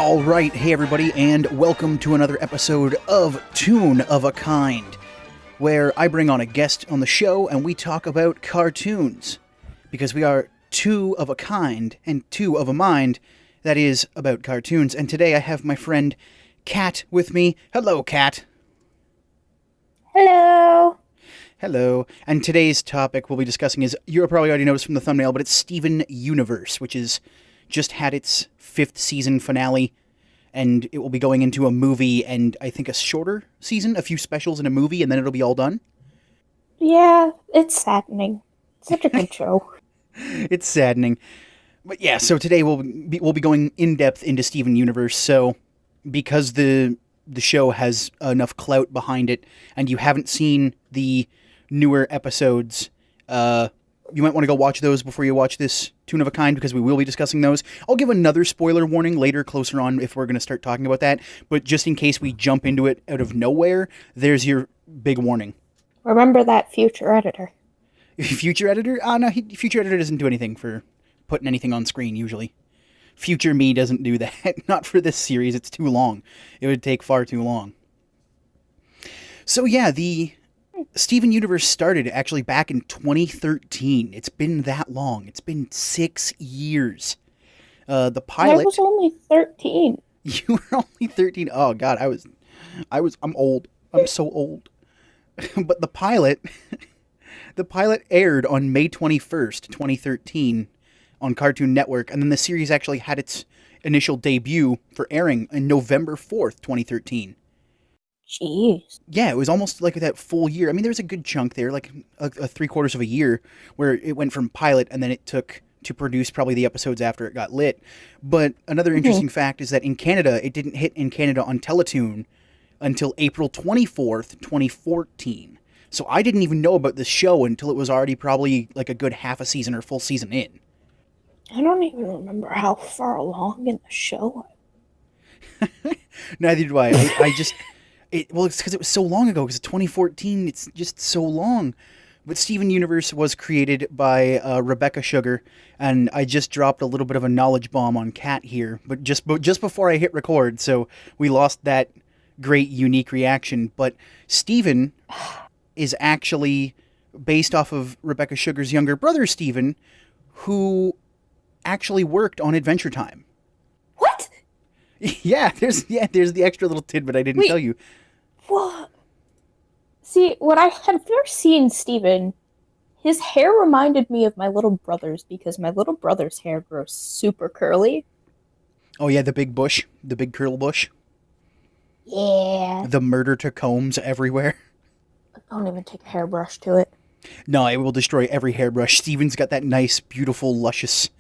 All right, hey everybody, and welcome to another episode of Toon of a Kind, where I bring on a guest on the show and we talk about cartoons, because we are two of a kind and two of a mind that is about cartoons. And today I have my friend Kat with me. Hello, Kat. Hello. Hello. And today's topic we'll be discussing is, you probably already noticed from the thumbnail, but it's Steven Universe, which is just had its 5th season finale, and it will be going into a movie and I think a shorter season, a few specials and a movie, and then it'll be all done. Yeah, it's saddening. Such a good show. It's saddening. But yeah, so today we'll be going in depth into Steven Universe. So because the show has enough clout behind it, and you haven't seen the newer episodes, you might want to go watch those before you watch this Toon of a Kind, because we will be discussing those. I'll give another spoiler warning later, closer on, if we're going to start talking about that. But just in case we jump into it out of nowhere, there's your big warning. Remember that future editor. Future editor? No, future editor doesn't do anything for putting anything on screen, usually. Future me doesn't do that. Not for this series, it's too long. It would take far too long. So yeah, the Steven Universe started actually back in 2013. It's been that long. It's been 6 years. The pilot... I was only 13. You were only 13? Oh god, I'm old. I'm so old. But the pilot aired on May 21st, 2013 on Cartoon Network, and then the series actually had its initial debut for airing on November 4th, 2013. Jeez. Yeah, it was almost like that full year. I mean, there was a good chunk there, like a 3/4 of a year, where it went from pilot and then it took to produce probably the episodes after it got lit. But another interesting fact is that in Canada, it didn't hit in Canada on Teletoon until April 24th, 2014. So I didn't even know about this show until it was already probably like a good half a season or full season in. I don't even remember how far along in the show Neither do I. It's because it was so long ago, because 2014, it's just so long. But Steven Universe was created by Rebecca Sugar, and I just dropped a little bit of a knowledge bomb on Kat here, but just before I hit record, so we lost that great, unique reaction. But Steven is actually based off of Rebecca Sugar's younger brother, Steven, who actually worked on Adventure Time. What? Yeah, there's the extra little tidbit I didn't tell you. What? See, when I had first seen Steven, his hair reminded me of my little brother's, because my little brother's hair grows super curly. Oh yeah, the big bush, the big curl bush. Yeah. The murder to combs everywhere. Don't even take a hairbrush to it. No, it will destroy every hairbrush. Steven's got that nice, beautiful, luscious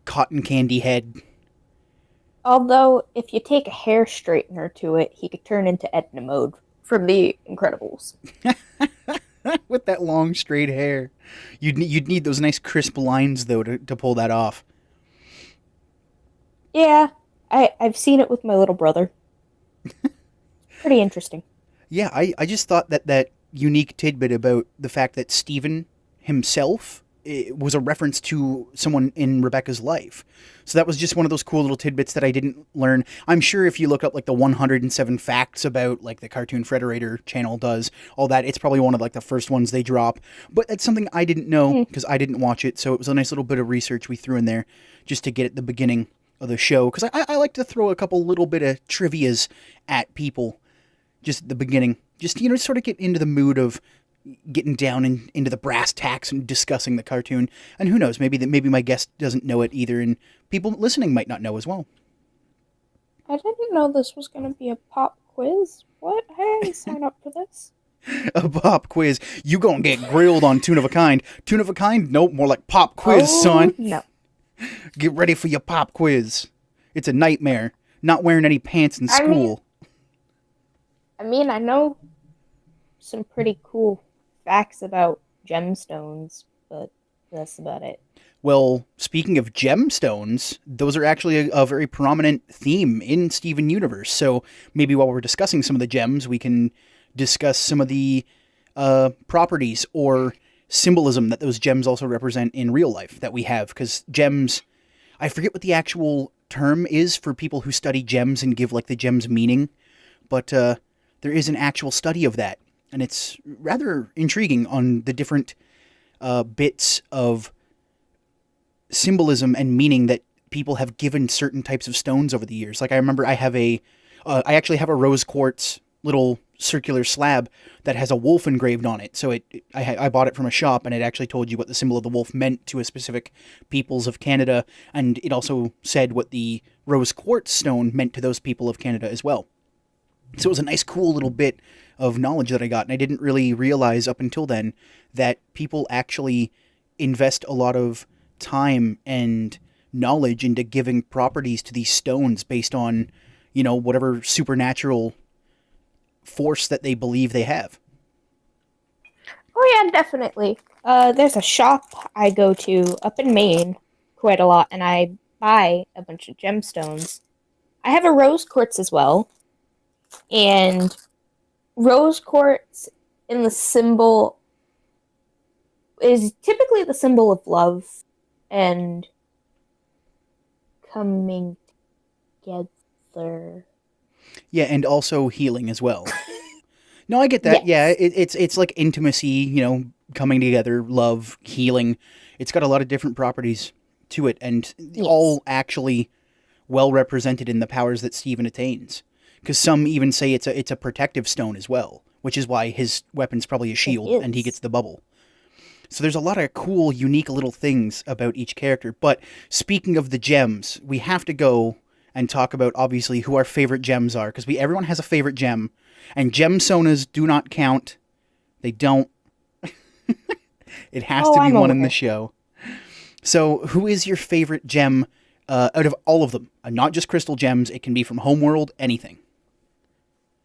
cotton candy head. Although, if you take a hair straightener to it, he could turn into Edna Mode from The Incredibles. With that long, straight hair. You'd need those nice, crisp lines, though, to pull that off. Yeah, I've seen it with my little brother. Pretty interesting. Yeah, I just thought that unique tidbit about the fact that Steven himself was a reference to someone in Rebecca's life. So that was just one of those cool little tidbits that I didn't learn. I'm sure if you look up like the 107 facts about, like the Cartoon Frederator channel does, all that, it's probably one of like the first ones they drop. But it's something I didn't know because I didn't watch it. So it was a nice little bit of research we threw in there just to get at the beginning of the show. Because I like to throw a couple little bit of trivias at people just at the beginning. Just, sort of get into the mood of getting down into the brass tacks and discussing the cartoon. And who knows, maybe my guest doesn't know it either, and people listening might not know as well. I didn't know this was going to be a pop quiz. What? I didn't sign up for this. A pop quiz. You gonna get grilled on Toon of a Kind. Toon of a Kind? Nope, more like pop quiz, son. No. Get ready for your pop quiz. It's a nightmare. Not wearing any pants in school. I know some pretty cool facts about gemstones, but that's about it. Well, speaking of gemstones, those are actually a very prominent theme in Steven Universe. So maybe while we're discussing some of the gems, we can discuss some of the properties or symbolism that those gems also represent in real life that we have. Because gems, I forget what the actual term is for people who study gems and give like the gems meaning, but there is an actual study of that, and it's rather intriguing on the different bits of symbolism and meaning that people have given certain types of stones over the years. Like I remember I actually have a rose quartz little circular slab that has a wolf engraved on it. So I bought it from a shop, and it actually told you what the symbol of the wolf meant to a specific peoples of Canada, and it also said what the rose quartz stone meant to those people of Canada as well. So it was a nice, cool little bit of knowledge that I got, and I didn't really realize up until then that people actually invest a lot of time and knowledge into giving properties to these stones based on, whatever supernatural force that they believe they have. Oh yeah, definitely. There's a shop I go to up in Maine quite a lot, and I buy a bunch of gemstones. I have a rose quartz as well, and rose quartz in the symbol is typically the symbol of love and coming together. Yeah, and also healing as well. No, I get that. Yes. Yeah, it's like intimacy, coming together, love, healing. It's got a lot of different properties to it, and Yes. all actually well represented in the powers that Stephen attains. Because some even say it's a protective stone as well, which is why his weapon's probably a shield, and he gets the bubble. So there's a lot of cool, unique little things about each character. But speaking of the gems, we have to go and talk about, obviously, who our favorite gems are. Because everyone has a favorite gem. And gem sonas do not count. They don't. It has to be one in the show. So who is your favorite gem out of all of them? Not just crystal gems. It can be from Homeworld, anything.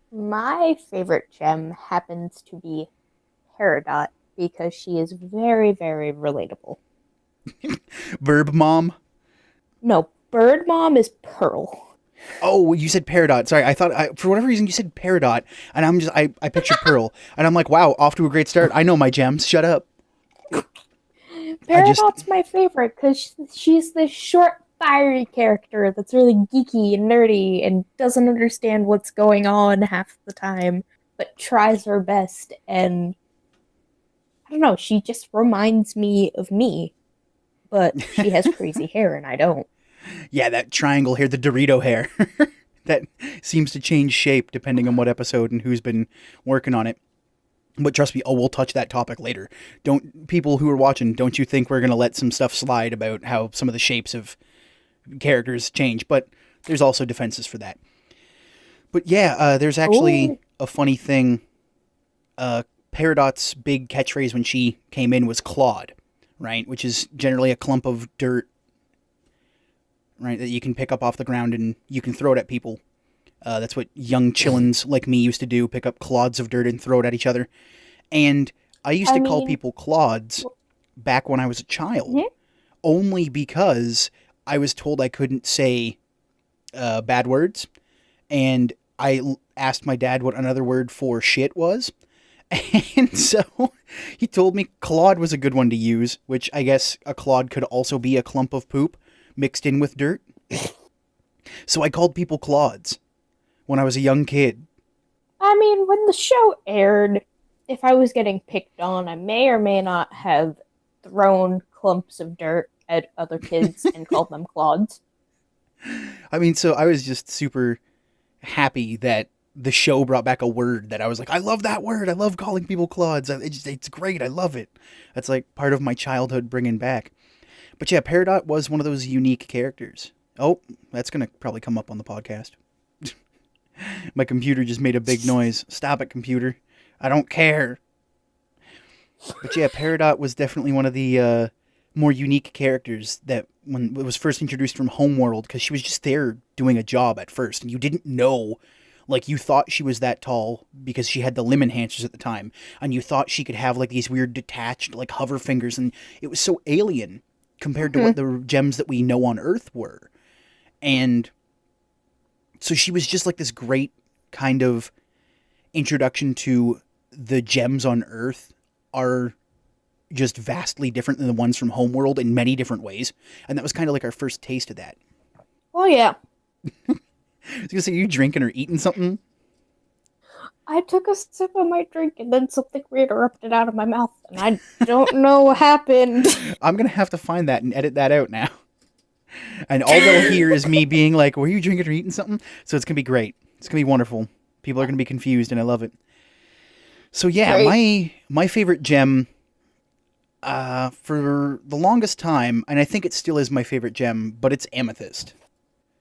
My favorite gem happens to be Peridot, because she is very, very relatable. Verb Mom? No, Bird Mom is Pearl. Oh, you said Peridot. Sorry, I thought, for whatever reason, you said Peridot, and I pictured Pearl, and I'm like, wow, off to a great start. I know my gems. Shut up. Peridot's my favorite, because she's this short, fiery character that's really geeky and nerdy and doesn't understand what's going on half the time, but tries her best, and I don't know, she just reminds me of me, but she has crazy hair and I don't. Yeah, that triangle hair, the Dorito hair. That seems to change shape depending on what episode and who's been working on it. But trust me, we'll touch that topic later. People who are watching, don't you think we're going to let some stuff slide about how some of the shapes of characters change? But there's also defenses for that. But yeah, there's actually a funny thing. Peridot's big catchphrase when she came in was Claude, right? Which is generally a clump of dirt, right, that you can pick up off the ground and you can throw it at people. That's what young chillins like me used to do, pick up clods of dirt and throw it at each other. And I used to call people clods back when I was a child, only because I was told I couldn't say bad words. And I asked my dad what another word for shit was. And so he told me clod was a good one to use, which I guess a clod could also be a clump of poop mixed in with dirt. So I called people clods when I was a young kid. I mean, when the show aired, if I was getting picked on, I may or may not have thrown clumps of dirt at other kids and called them clods. I mean, so I was just super happy that the show brought back a word that I was like, I love that word. I love calling people clods. It's great. I love it. That's like part of my childhood bringing back. But yeah, Peridot was one of those unique characters. Oh, that's going to probably come up on the podcast. My computer just made a big noise. Stop it, computer. I don't care. But yeah, Peridot was definitely one of the more unique characters that when it was first introduced from Homeworld, because she was just there doing a job at first, and you didn't know. Like, you thought she was that tall because she had the limb enhancers at the time, and you thought she could have, like, these weird detached, like, hover fingers, and it was so alien compared to what the gems that we know on Earth were. And so she was just, like, this great kind of introduction to the gems on Earth are just vastly different than the ones from Homeworld in many different ways. And that was kind of like our first taste of that. Oh, yeah. I was gonna say, you drinking or eating something? I took a sip of my drink and then something weird erupted out of my mouth, and I don't know what happened. I'm gonna have to find that and edit that out now. And all they'll hear is me being like, were you drinking or eating something? So it's gonna be great. It's gonna be wonderful. People are gonna be confused, and I love it. So yeah, my favorite gem for the longest time, and I think it still is my favorite gem, but it's amethyst.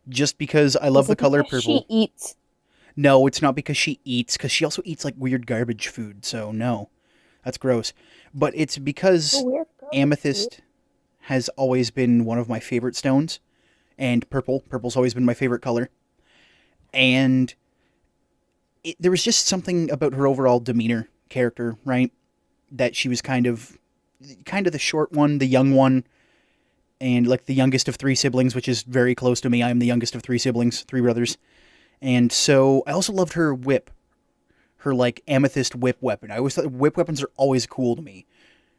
Just because I love the color purple. She eats. No, it's not because she eats, because she also eats like weird garbage food, so no. That's gross. But it's because amethyst has always been one of my favorite stones, and purple's always been my favorite color. And there was just something about her overall demeanor, character, right? That she was kind of the short one, the young one, and like the youngest of three siblings, which is very close to me. I am the youngest of three siblings, three brothers. And so I also loved her whip, her like amethyst whip weapon. I always thought whip weapons are always cool to me.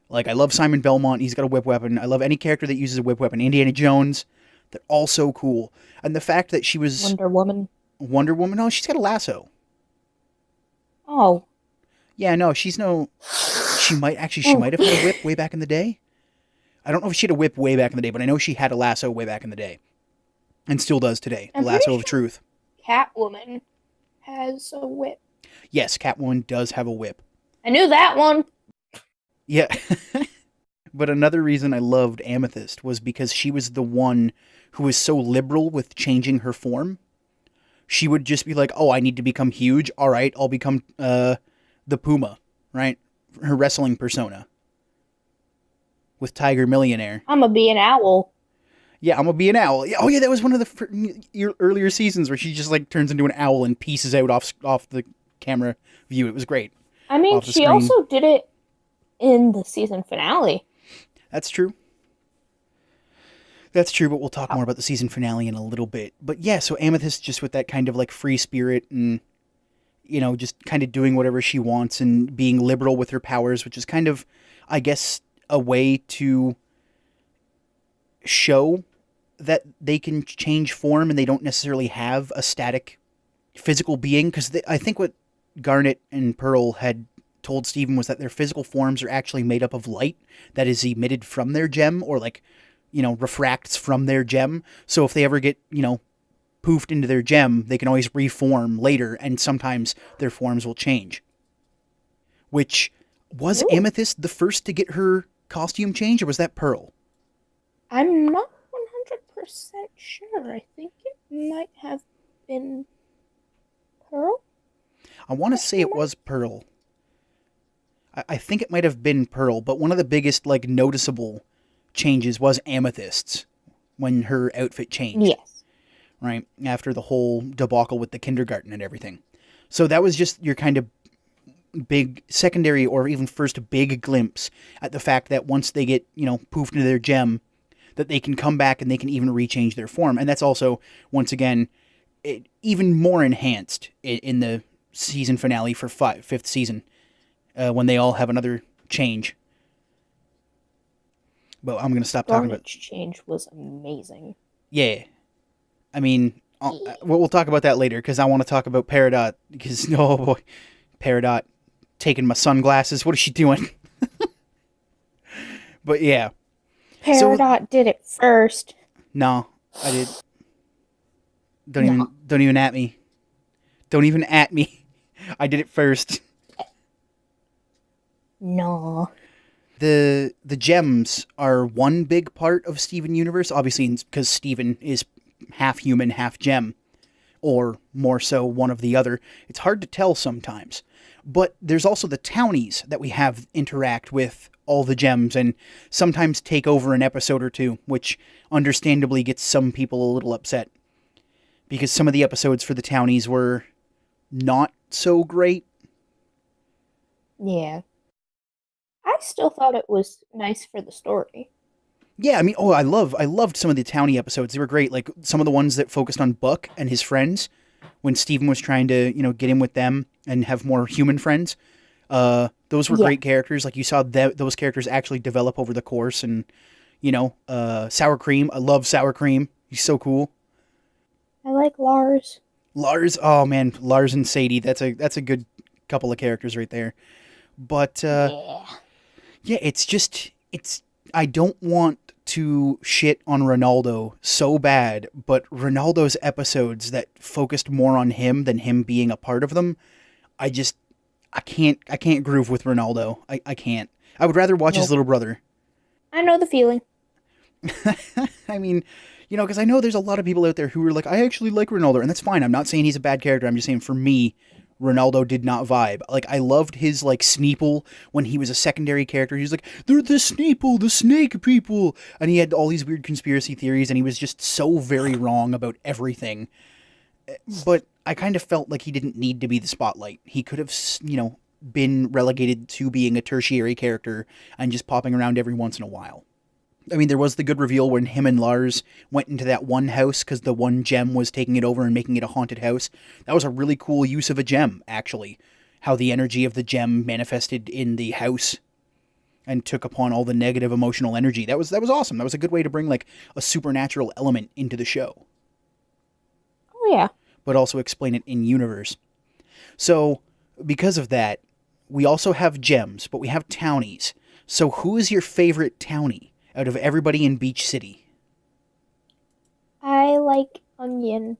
Like I love Simon Belmont, he's got a whip weapon. I love any character that uses a whip weapon. Indiana Jones, they're all so cool. And the fact that she was Wonder Woman, no, she's got a lasso. Oh. Yeah, no, she might have had a whip way back in the day. I don't know if she had a whip way back in the day, but I know she had a lasso way back in the day. And still does today. The lasso of truth. Catwoman has a whip. Yes, Catwoman does have a whip. I knew that one. Yeah. But another reason I loved Amethyst was because she was the one who was so liberal with changing her form. She would just be like, oh, I need to become huge. All right, I'll become the Puma, right? Her wrestling persona. With Tiger Millionaire. I'm gonna be an owl. Yeah, I'm gonna be an owl. Oh yeah, that was one of the earlier seasons where she just like turns into an owl and pieces out off the camera view. It was great. I mean, she also did it in the season finale. That's true. That's true, but we'll talk more about the season finale in a little bit. But yeah, so Amethyst just with that kind of like free spirit and, you know, just kind of doing whatever she wants and being liberal with her powers, which is kind of, I guess, a way to show that they can change form and they don't necessarily have a static physical being. Because I think what Garnet and Pearl had told Steven was that their physical forms are actually made up of light that is emitted from their gem or like, you know, refracts from their gem. So if they ever get, you know, poofed into their gem, they can always reform later and sometimes their forms will change. Which, was Amethyst the first to get her costume change or was that Pearl? I'm not 100% sure. I think it might have been Pearl. I want to say it was Pearl. I think it might have been Pearl, but one of the biggest, like, noticeable changes was Amethyst's when her outfit changed. Yes. Right? After the whole debacle with the kindergarten and everything. So that was just your kind of big secondary or even first big glimpse at the fact that once they get, you know, poofed into their gem, that they can come back and they can even rechange their form. And that's also, once again, even more enhanced in the season finale for fifth season. When they all have another change. But I'm going to stop talking about... change was amazing. Yeah. I mean, we'll talk about that later, because I want to talk about Peridot, because, oh boy, Peridot taking my sunglasses. What is she doing? But yeah. Peridot did it first. No, I did. Don't even at me. Don't even at me. I did it first. No. The gems are one big part of Steven Universe, obviously because Steven is half human, half gem, or more so one of the other. It's hard to tell sometimes. But there's also the townies that we have interact with all the gems and sometimes take over an episode or two, which understandably gets some people a little upset. Because some of the episodes for the townies were not so great. Yeah. I still thought it was nice for the story. Yeah, I mean, I loved some of the townie episodes. They were great. Like some of the ones that focused on Buck and his friends when Steven was trying to, you know, get in with them and have more human friends. Those were Yeah, great characters. Like you saw those characters actually develop over the course, and Sour Cream. I love Sour Cream. He's so cool. I like Lars. Lars. Oh man, Lars and Sadie. That's a good couple of characters right there. But Yeah. yeah, it's. I don't want to shit on Ronaldo so bad, but Ronaldo's episodes that focused more on him than him being a part of them, I just I can't groove with Ronaldo. I can't. I would rather watch his Nope. little brother. I know the feeling. I mean, because I know there's a lot of people out there who are like, I actually like Ronaldo, and that's fine. I'm not saying he's a bad character. I'm just saying for me, Ronaldo did not vibe. Like, I loved his, like, Sneeple when he was a secondary character. He was like, they're the Sneeple, the snake people. And he had all these weird conspiracy theories, and he was just so very wrong about everything. But I kind of felt like he didn't need to be the spotlight. He could have, been relegated to being a tertiary character and just popping around every once in a while. I mean, there was the good reveal when him and Lars went into that one house because the one gem was taking it over and making it a haunted house. That was a really cool use of a gem, actually. How the energy of the gem manifested in the house and took upon all the negative emotional energy. That was awesome. That was a good way to bring like a supernatural element into the show, Oh yeah. but also explain it in universe. So, because of that, we also have gems, but we have townies. So, who is your favorite townie out of everybody in Beach City? I like Onion.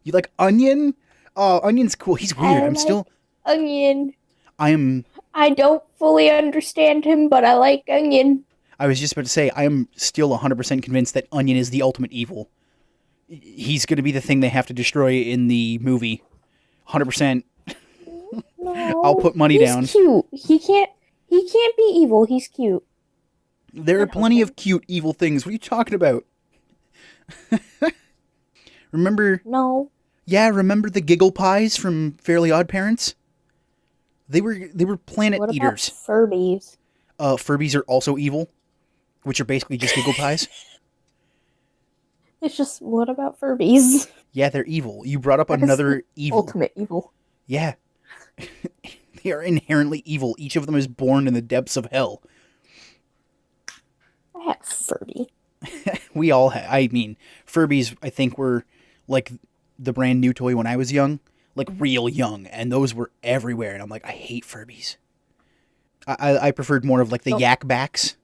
You like Onion? Oh, Onion's cool. He's weird. I I'm like still. Onion. I am. I don't fully understand him, but I like Onion. I was just about to say, I am still 100% convinced that Onion is the ultimate evil. He's going to be the thing they have to destroy in the movie. 100%. No, I'll put money he's down. Cute. He can't be evil. He's cute. There are plenty of cute evil things. What are you talking about? Remember? No. Yeah, remember the Giggle Pies from Fairly Odd Parents? They were planet What about eaters. Furbies? Furbies are also evil, which are basically just Giggle Pies. It's just, what about Furbies? Yeah, they're evil. You brought up That is another the evil. Ultimate evil. Yeah. They are inherently evil. Each of them is born in the depths of hell. I have Furby. We all have. I mean, Furbies, I think, were like the brand new toy when I was young. Like, real young. And those were everywhere. And I'm like, I hate Furbies. I preferred more of like the Oh. yak backs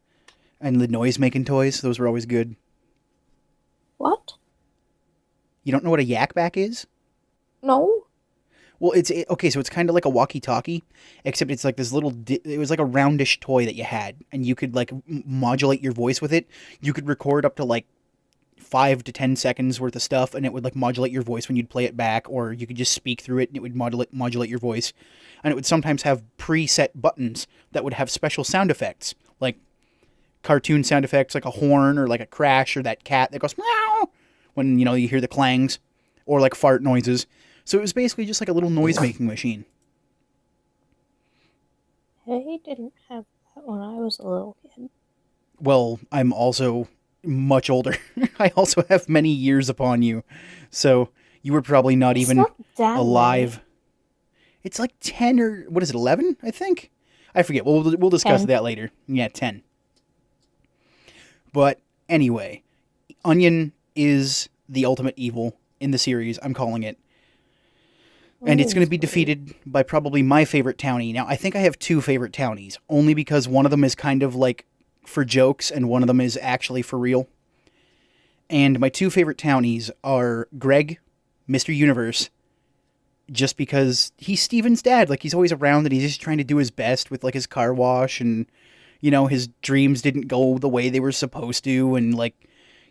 and the noise-making toys. Those were always good. What? You don't know what a yak back is? No. Well, okay, so it's kind of like a walkie-talkie, except it's like this little, it was like a roundish toy that you had, and you could like modulate your voice with it. You could record up to like 5 to 10 seconds worth of stuff, and it would like modulate your voice when you'd play it back, or you could just speak through it and it would modulate your voice. And it would sometimes have preset buttons that would have special sound effects, like cartoon sound effects, like a horn or like a crash or that cat that goes meow when you hear the clangs, or like fart noises. So it was basically just like a little noise-making machine. I didn't have that when I was a little kid. Well, I'm also much older. I also have many years upon you. So you were probably not It's even not that alive. many. It's like 10 or, what is it, 11, I think? I forget. We'll discuss 10. that later. Yeah, 10. But anyway, Onion is the ultimate evil in the series. I'm calling it. And it's going to be defeated by probably my favorite townie. Now, I think I have two favorite townies, only because one of them is kind of like for jokes and one of them is actually for real. And my two favorite townies are Greg, Mr. Universe, just because he's Steven's dad. Like, he's always around and he's just trying to do his best with like his car wash, and his dreams didn't go the way they were supposed to, and like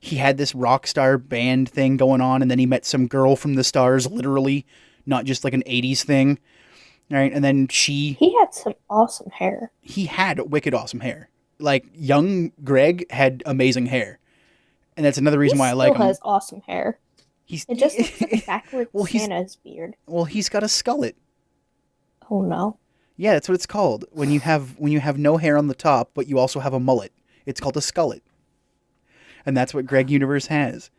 he had this rock star band thing going on, and then he met some girl from the stars, literally, not just like an 80s thing. All right, and then He had some awesome hair. he had wicked awesome hair. Like, young Greg had amazing hair. And that's another reason why I like him. He still has awesome hair. He's It just looks like a backwards Well, he's- Santa's beard. well, he's got a skullet. Oh no. Yeah, that's what it's called. When you have no hair on the top, but you also have a mullet. It's called a skullet. And that's what Greg Universe has.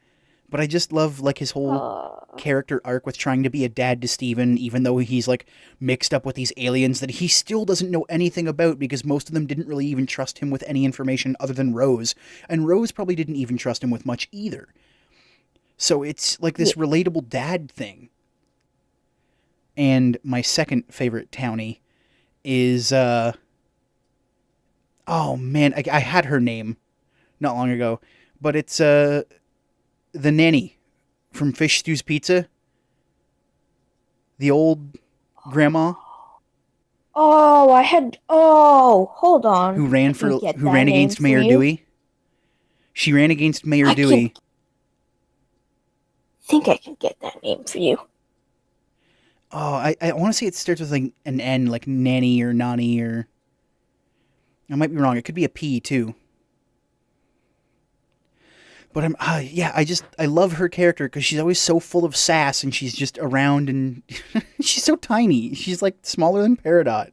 But I just love like his whole Uh, character arc with trying to be a dad to Steven, even though he's like mixed up with these aliens that he still doesn't know anything about because most of them didn't really even trust him with any information other than Rose. And Rose probably didn't even trust him with much either. So it's like yeah. this relatable dad thing. And my second favorite townie is oh man, I had her name not long ago, but it's the nanny from Fish Stew's Pizza, the old grandma Hold on. who ran Let me get who that ran name against for Mayor you. Dewey. She ran against Mayor I Dewey. think I can get that name for you. Oh, I want to say it starts with like an N, like nanny or nani, or I might be wrong. It could be a P too. But yeah, I love her character because she's always so full of sass and she's just around and she's so tiny. She's like smaller than Peridot.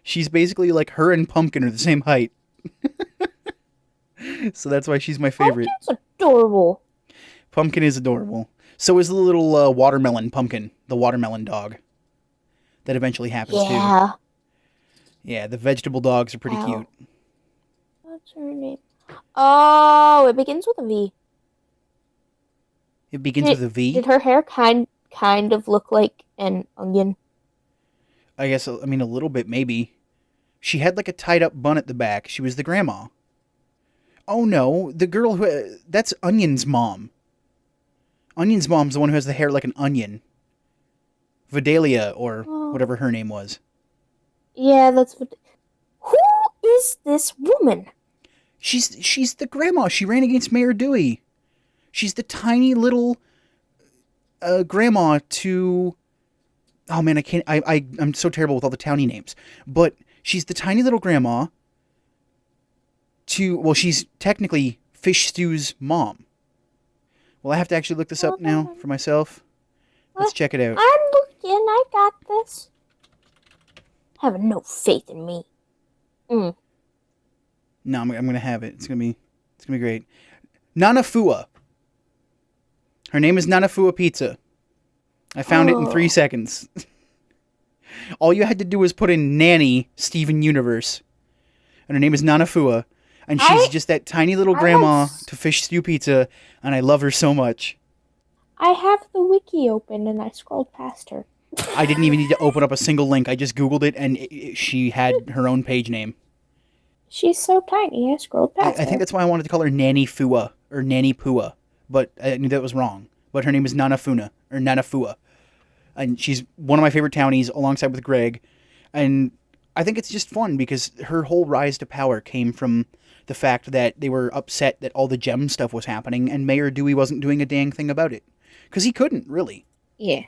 She's basically like her and Pumpkin are the same height. So that's why she's my favorite. Pumpkin's adorable. Pumpkin is adorable. So is the little watermelon Pumpkin, the watermelon dog. That eventually happens too. Yeah. Yeah, the vegetable dogs are pretty Ow. cute. What's her name? Oh, it begins with a V. It begins with a V. Did her hair kind of look like an onion? I guess, I mean, a little bit maybe. She had like a tied up bun at the back. She was the grandma. Oh no, the girl who. That's Onion's mom. Onion's mom's the one who has the hair like an onion. Vidalia, or whatever her name was. Yeah, that's what. Who is this woman? She's the grandma. She ran against Mayor Dewey. She's the tiny little grandma to. Oh man, I can't. I'm so terrible with all the townie names. But she's the tiny little grandma to. Well, she's technically Fish Stew's mom. Well, I have to actually look this up now for myself. Let's check it out. I'm looking. I got this. Having no faith in me. No, I'm gonna have it. It's gonna be great. Nanafua. Her name is Nanafua Pizza. I found it in 3 seconds. All you had to do was put in Nanny Steven Universe, and her name is Nanafua, and she's just that tiny little grandma to Fish Stew Pizza, and I love her so much. I have the wiki open and I scrolled past her. I didn't even need to open up a single link. I just Googled it, and she had her own page name. She's so tiny, I scrolled past her. I think that's why I wanted to call her Nanny Fua, or Nanny Pua, but I knew that was wrong. But her name is Nanafuna, or Nanafua. And she's one of my favorite townies, alongside with Greg. And I think it's just fun, because her whole rise to power came from the fact that they were upset that all the gem stuff was happening, and Mayor Dewey wasn't doing a dang thing about it. Because he couldn't, really. Yeah.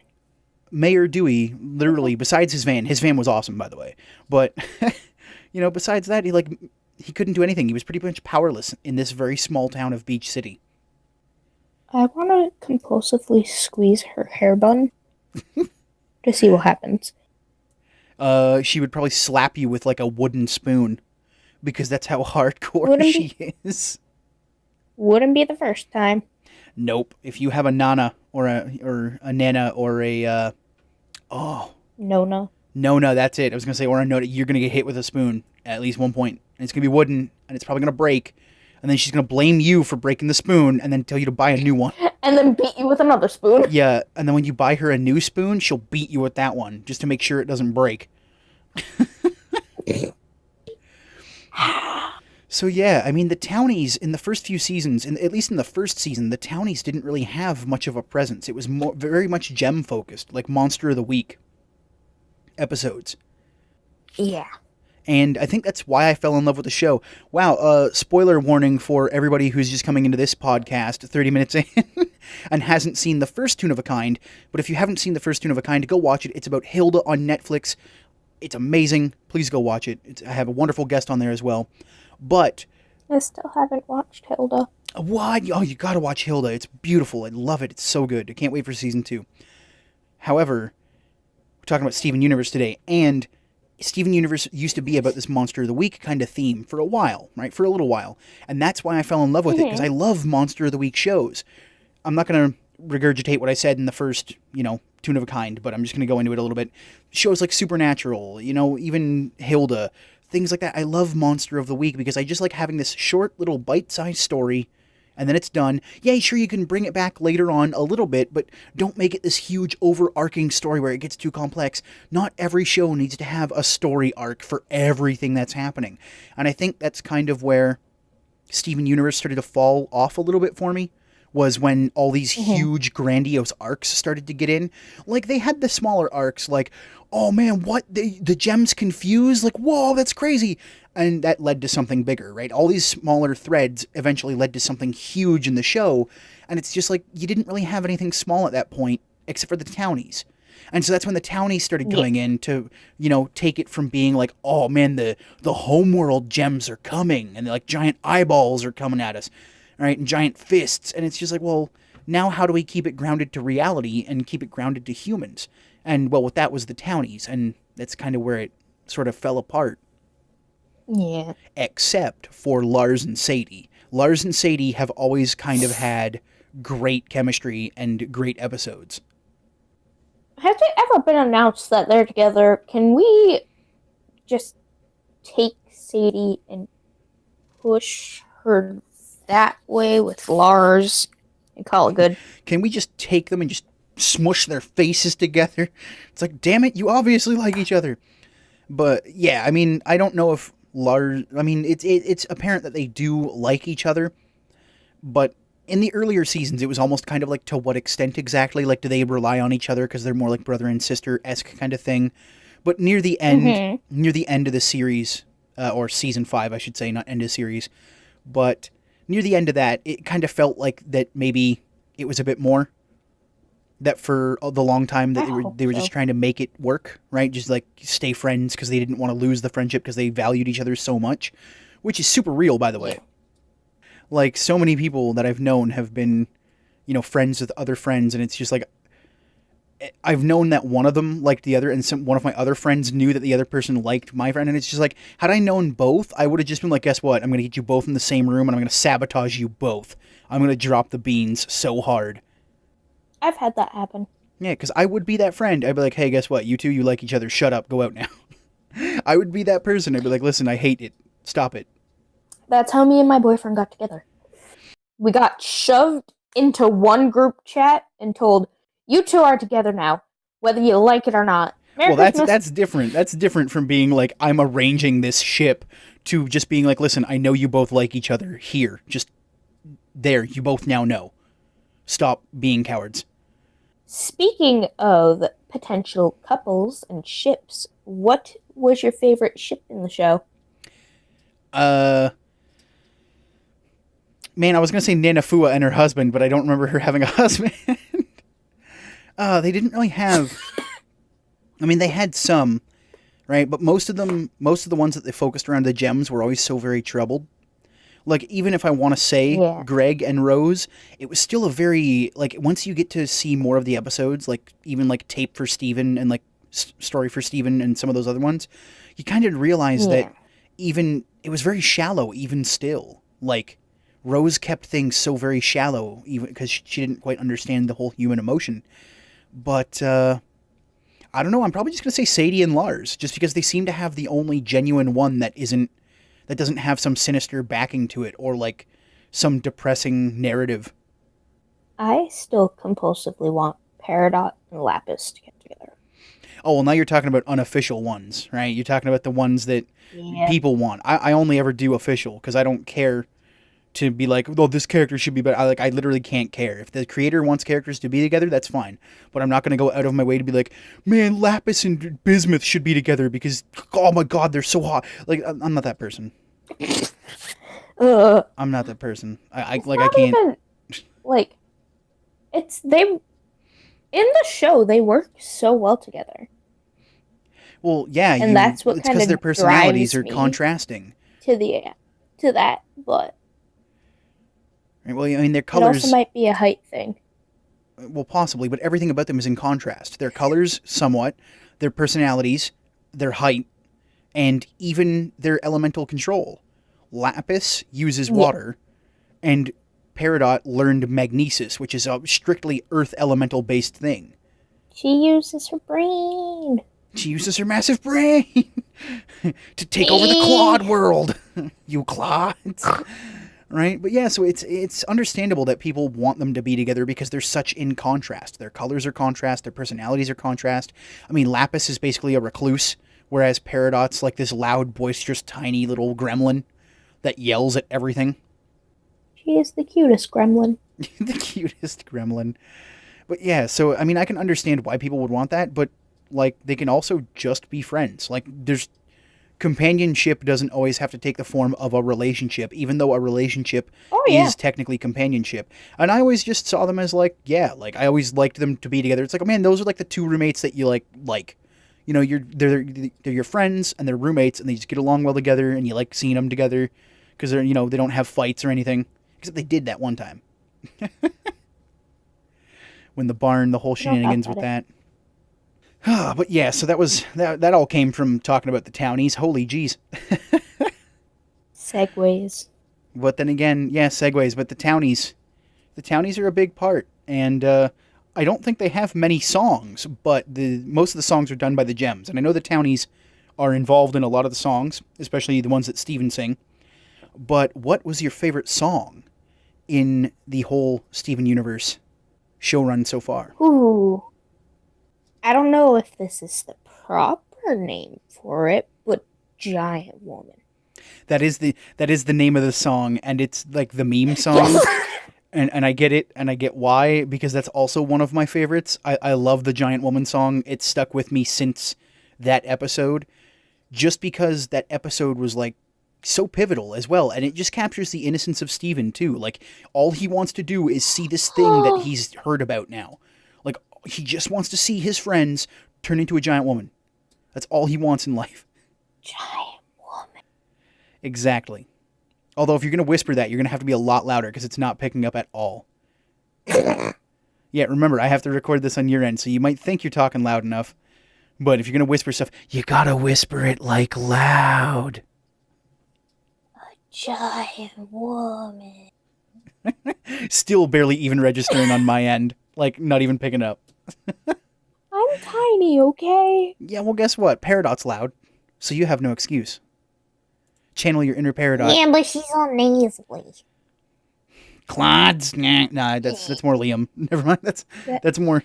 Mayor Dewey, literally, besides his van was awesome, by the way, but, besides that, he couldn't do anything. He was pretty much powerless in this very small town of Beach City. I want to compulsively squeeze her hair bun to see what happens. She would probably slap you with, like, a wooden spoon, because that's how hardcore she is. Wouldn't be the first time. Nope. If you have a Nana, or a Nana, or a, Nona, that's it. I was going to say, or a Nona, you're going to get hit with a spoon at least one point. And it's going to be wooden, and it's probably going to break. And then she's going to blame you for breaking the spoon, and then tell you to buy a new one. And then beat you with another spoon. Yeah, and then when you buy her a new spoon, she'll beat you with that one, just to make sure it doesn't break. So yeah, I mean, the townies in the first few seasons, at least in the first season, the townies didn't really have much of a presence. It was very much gem focused, like Monster of the Week episodes. Yeah. And I think that's why I fell in love with the show. Wow, spoiler warning for everybody who's just coming into this podcast 30 minutes in and hasn't seen the first Toon of a Kind. But if you haven't seen the first Toon of a Kind, go watch it. It's about Hilda on Netflix. It's amazing. Please go watch it. I have a wonderful guest on there as well. But I still haven't watched Hilda. What? Oh, you gotta watch Hilda. It's beautiful. I love it. It's so good. I can't wait for season 2. However, we're talking about Steven Universe today, and Steven Universe used to be about this Monster of the Week kind of theme for a while, right? For a little while. And that's why I fell in love with it, because I love Monster of the Week shows. I'm not going to regurgitate what I said in the first, Toon of a Kind, but I'm just going to go into it a little bit. Shows like Supernatural, even Hilda, things like that. I love Monster of the Week because I just like having this short little bite-sized story and then it's done. Yeah, sure, you can bring it back later on a little bit, but don't make it this huge overarching story where it gets too complex. Not every show needs to have a story arc for everything that's happening. And I think that's kind of where Steven Universe started to fall off a little bit for me, was when all these huge grandiose arcs started to get in. Like, they had the smaller arcs, like, oh man, what, the gems confused, like, whoa, that's crazy, and that led to something bigger, right? All these smaller threads eventually led to something huge in the show, and it's just like, you didn't really have anything small at that point, except for the townies. And so that's when the townies started going in to, take it from being like, oh man, the homeworld gems are coming, and like giant eyeballs are coming at us, right? And giant fists. And it's just like, well, now how do we keep it grounded to reality and keep it grounded to humans? And well, with that was the townies, and that's kind of where it sort of fell apart. Yeah. Except for Lars and Sadie. Lars and Sadie have always kind of had great chemistry and great episodes. Has it ever been announced that they're together? Can we just take Sadie and push her that way with Lars and call it good? Can we just take them and just smush their faces together? It's like, damn it, you obviously like each other. But yeah, I mean, I don't know if Lars, I mean, it's apparent that they do like each other, but in the earlier seasons, it was almost kind of like, to what extent exactly? Like, do they rely on each other because they're more like brother and sister-esque kind of thing? But near the end, near the end of the series, or season 5, I should say, not end of series, but near the end of that, it kind of felt like that maybe it was a bit more. That for the long time that they were just trying to make it work, right? Just like stay friends because they didn't want to lose the friendship because they valued each other so much, which is super real, by the way. Like, so many people that I've known have been, friends with other friends, and it's just like, I've known that one of them liked the other, and one of my other friends knew that the other person liked my friend, and it's just like, had I known both, I would have just been like, guess what? I'm going to get you both in the same room, and I'm going to sabotage you both. I'm going to drop the beans so hard. I've had that happen. Yeah, because I would be that friend. I'd be like, hey, guess what? You two, you like each other. Shut up. Go out now. I would be that person. I'd be like, listen, I hate it. Stop it. That's how me and my boyfriend got together. We got shoved into one group chat and told, you two are together now, whether you like it or not. Merry Christmas. That's different. That's different from being like, I'm arranging this ship, to just being like, listen, I know you both like each other. Here. Just there. You both now know. Stop being cowards. Speaking of potential couples and ships, what was your favorite ship in the show? Man, I was going to say Nanafua and her husband, but I don't remember her having a husband. They didn't really have... I mean, they had some, right? But most of the ones that they focused around the gems were always so very troubled. Like, even if I want to say Greg and Rose, it was still a very, like, once you get to see more of the episodes, like, even, like, Tape for Steven and, like, Story for Steven and some of those other ones, you kind of realize that even, it was very shallow, even still. Like, Rose kept things so very shallow, even because she didn't quite understand the whole human emotion. But, I don't know, I'm probably just going to say Sadie and Lars, just because they seem to have the only genuine one that doesn't have some sinister backing to it, or like some depressing narrative. I still compulsively want Peridot and Lapis to get together. Oh, well, now you're talking about unofficial ones, right? You're talking about the ones that people want. I only ever do official, because I don't care to be like, oh, this character should be better. I literally can't care. If the creator wants characters to be together, that's fine. But I'm not going to go out of my way to be like, man, Lapis and Bismuth should be together because, oh my god, they're so hot. Like, I'm not that person. I'm not that person. I can't. Even, like, in the show, they work so well together. Well, yeah, and that's what it's because their personalities are contrasting to that, but. Well, I mean, their colors... It also might be a height thing. Well, possibly, but everything about them is in contrast. Their colors, somewhat, their personalities, their height, and even their elemental control. Lapis uses water, and Peridot learned magnesis, which is a strictly earth elemental based thing. She uses her brain. She uses her massive brain to take over the Claude world. You Claudes. Right? But yeah, so it's understandable that people want them to be together because they're such in contrast. Their colors are contrast, their personalities are contrast. I mean, Lapis is basically a recluse, whereas Peridot's like this loud, boisterous, tiny little gremlin that yells at everything. She is the cutest gremlin. The cutest gremlin. But yeah, so I mean, I can understand why people would want that, but like they can also just be friends. Like there's companionship doesn't always have to take the form of a relationship, even though a relationship is technically companionship. And I always just saw them as like, yeah, like I always liked them to be together. It's like, oh man, those are like the two roommates that you like. You know, they're your friends and they're roommates and they just get along well together and you like seeing them together because they're, you know, they don't have fights or anything. Except they did that one time. When the whole shenanigans with that. But yeah, so that all came from talking about the townies. Holy jeez. Segways. But then again, yeah, segues. But the townies are a big part, and I don't think they have many songs, but most of the songs are done by the Gems, and I know the townies are involved in a lot of the songs, especially the ones that Steven sing. But what was your favorite song in the whole Steven Universe show run so far? Ooh. I don't know if this is the proper name for it, but Giant Woman. That is the name of the song, and it's like the meme song. And I get it, and I get why, because that's also one of my favorites. I love the Giant Woman song. It's stuck with me since that episode, just because that episode was like so pivotal as well, and it just captures the innocence of Steven too. Like all he wants to do is see this thing that he's heard about now. Like he just wants to see his friends turn into a giant woman. That's all he wants in life. Giant woman. Exactly. Although if you're going to whisper that, you're going to have to be a lot louder because it's not picking up at all. Yeah, remember, I have to record this on your end, so you might think you're talking loud enough. But if you're going to whisper stuff, you got to whisper it like loud. Giant woman. Still barely even registering on my end. Like, not even picking up. I'm tiny, okay? Yeah, well, guess what? Peridot's loud, so you have no excuse. Channel your inner Peridot. Yeah, but she's all nasally. Claudes? Nah, that's more Liam. Never mind, that's more...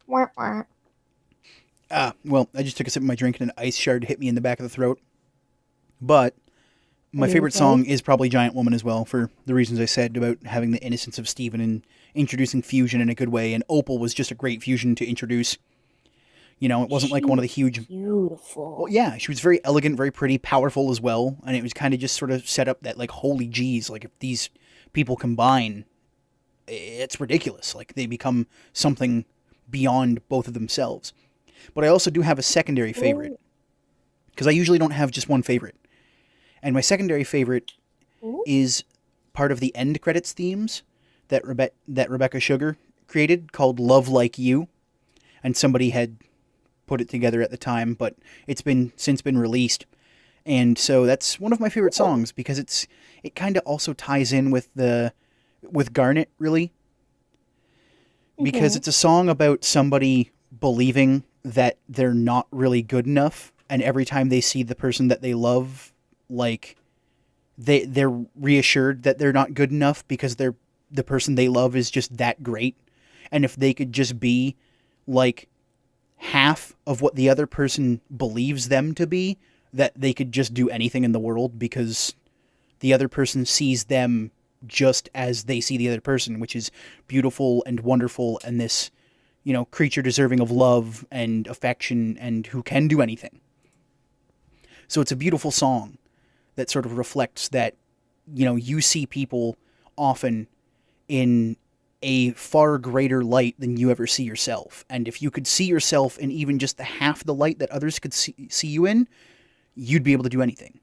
Well, I just took a sip of my drink and an ice shard hit me in the back of the throat. But my favorite song is probably Giant Woman as well, for the reasons I said about having the innocence of Steven and introducing fusion in a good way. And Opal was just a great fusion to introduce. You know, it wasn't like one of the huge... Beautiful. Well, yeah, she was very elegant, very pretty, powerful as well. And it was kind of just sort of set up that, like, holy geez, like, if these people combine, it's ridiculous. Like, they become something beyond both of themselves. But I also do have a secondary favorite. Because I usually don't have just one favorite. And my secondary favorite is part of the end credits themes that Rebecca Sugar created, called Love Like You. And somebody had put it together at the time, but it's since been released. And so that's one of my favorite songs, because it kind of also ties in with Garnet, really. Because it's a song about somebody believing that they're not really good enough, and every time they see the person that they love, like, they're reassured that they're not good enough because the person they love is just that great. And if they could just be, like, half of what the other person believes them to be, that they could just do anything in the world, because the other person sees them just as they see the other person, which is beautiful and wonderful, and this, you know, creature deserving of love and affection and who can do anything. So it's a beautiful song that sort of reflects that, you know, you see people often in a far greater light than you ever see yourself. And if you could see yourself in even just the half the light that others could see you in, you'd be able to do anything.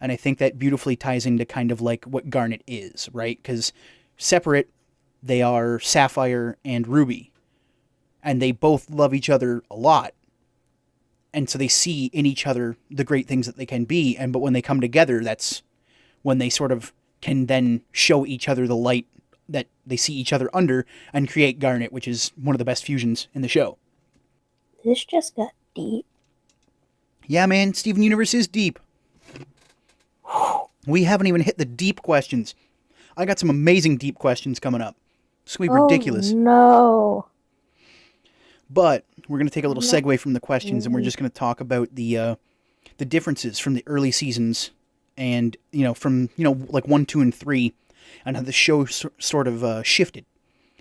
And I think that beautifully ties into kind of like what Garnet is, right? Because separate, they are Sapphire and Ruby. And they both love each other a lot. And so they see in each other the great things that they can be. But when they come together, that's when they sort of can then show each other the light that they see each other under and create Garnet, which is one of the best fusions in the show. This just got deep. Yeah, man, Steven Universe is deep. We haven't even hit the deep questions. I got some amazing deep questions coming up. It's going to be ridiculous. No. But we're going to take a little segue from the questions, and we're just going to talk about the differences from the early seasons and, from, like 1, 2, and 3, and how the show sort of shifted.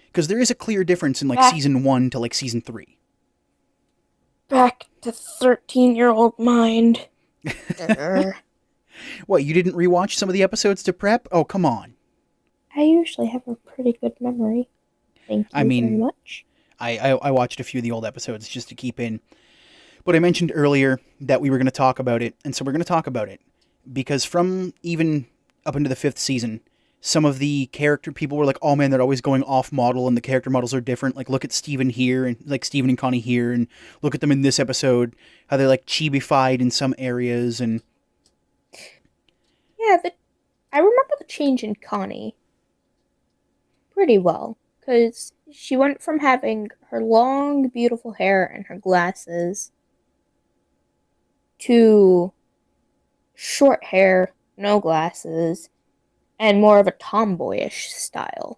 Because there is a clear difference in, like, season 1 to, like, season 3. Back to 13-year-old mind. What, you didn't rewatch some of the episodes to prep? Oh, come on. I usually have a pretty good memory. Thank you very much. I watched a few of the old episodes just to keep in. But I mentioned earlier that we were going to talk about it, and so we're going to talk about it. Because from even up into the 5th season, some of the character people were like, oh man, they're always going off model, and the character models are different. Like, look at Steven here, and like Steven and Connie here, and look at them in this episode, how they're like chibi-fied in some areas, and... Yeah, I remember the change in Connie pretty well, because she went from having her long, beautiful hair and her glasses to short hair, no glasses, and more of a tomboyish style.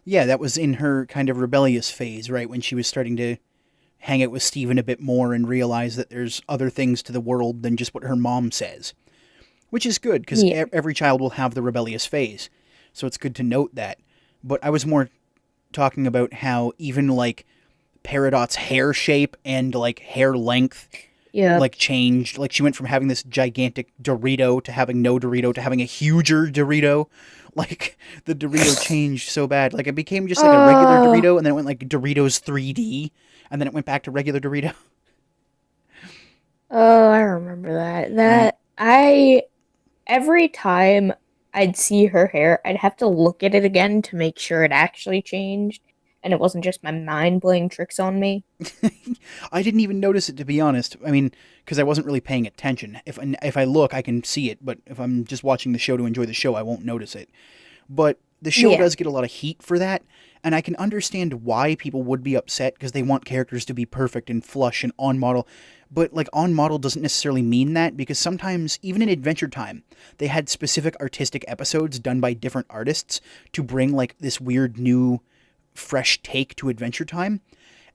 Yeah, that was in her kind of rebellious phase, right? When she was starting to hang out with Steven a bit more and realize that there's other things to the world than just what her mom says. Which is good, because every child will have the rebellious phase. So it's good to note that. But I was more talking about how even, like, Peridot's hair shape and, like, hair length, like, changed. Like, she went from having this gigantic Dorito to having no Dorito to having a huger Dorito. Like, the Dorito changed so bad. Like, it became just, like, a regular Dorito, and then it went, like, Doritos 3D, and then it went back to regular Dorito. Oh, I remember that. Every time I'd see her hair, I'd have to look at it again to make sure it actually changed, and it wasn't just my mind playing tricks on me. I didn't even notice it, to be honest. I mean, because I wasn't really paying attention. If I look, I can see it, but if I'm just watching the show to enjoy the show, I won't notice it. But the show does get a lot of heat for that, and I can understand why people would be upset, because they want characters to be perfect and flush and on model. But, like, on model doesn't necessarily mean that, because sometimes, even in Adventure Time, they had specific artistic episodes done by different artists to bring, like, this weird new, fresh take to Adventure Time.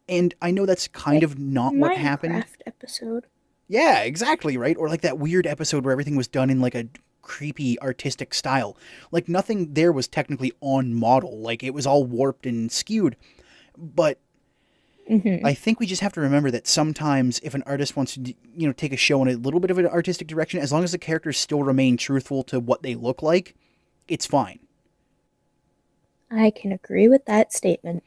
And I know that's kind of not what happened. Minecraft episode. Yeah, exactly, right? Or, like, that weird episode where everything was done in, like, a creepy artistic style. Like, nothing there was technically on model. Like, it was all warped and skewed. But... I think we just have to remember that sometimes if an artist wants to, take a show in a little bit of an artistic direction, as long as the characters still remain truthful to what they look like, it's fine. I can agree with that statement.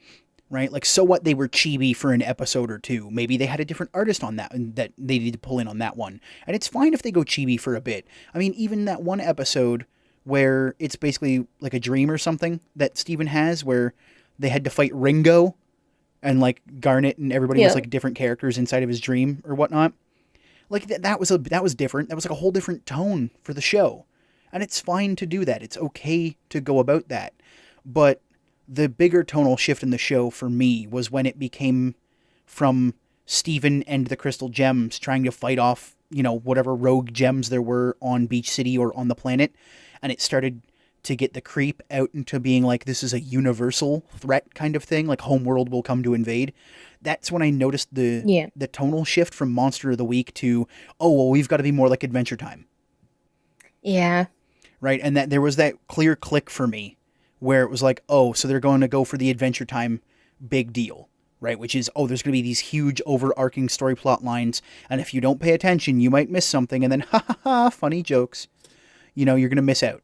Right? Like, so what, they were chibi for an episode or two. Maybe they had a different artist on that they needed to pull in on that one. And it's fine if they go chibi for a bit. I mean, even that one episode where it's basically like a dream or something that Steven has, where they had to fight Ringo, and, like, Garnet and everybody was, like, different characters inside of his dream or whatnot. Like, that was different. That was, like, a whole different tone for the show. And it's fine to do that. It's okay to go about that. But the bigger tonal shift in the show for me was when it became from Steven and the Crystal Gems trying to fight off, whatever rogue gems there were on Beach City or on the planet. And it started to get the creep out into being like, this is a universal threat kind of thing, like Homeworld will come to invade. That's when I noticed the tonal shift from Monster of the Week to, oh, well, we've got to be more like Adventure Time. Yeah. Right? And that there was that clear click for me where it was like, oh, so they're going to go for the Adventure Time big deal, right? Which is, oh, there's going to be these huge overarching story plot lines, and if you don't pay attention, you might miss something, and then, ha ha ha, funny jokes. You're going to miss out.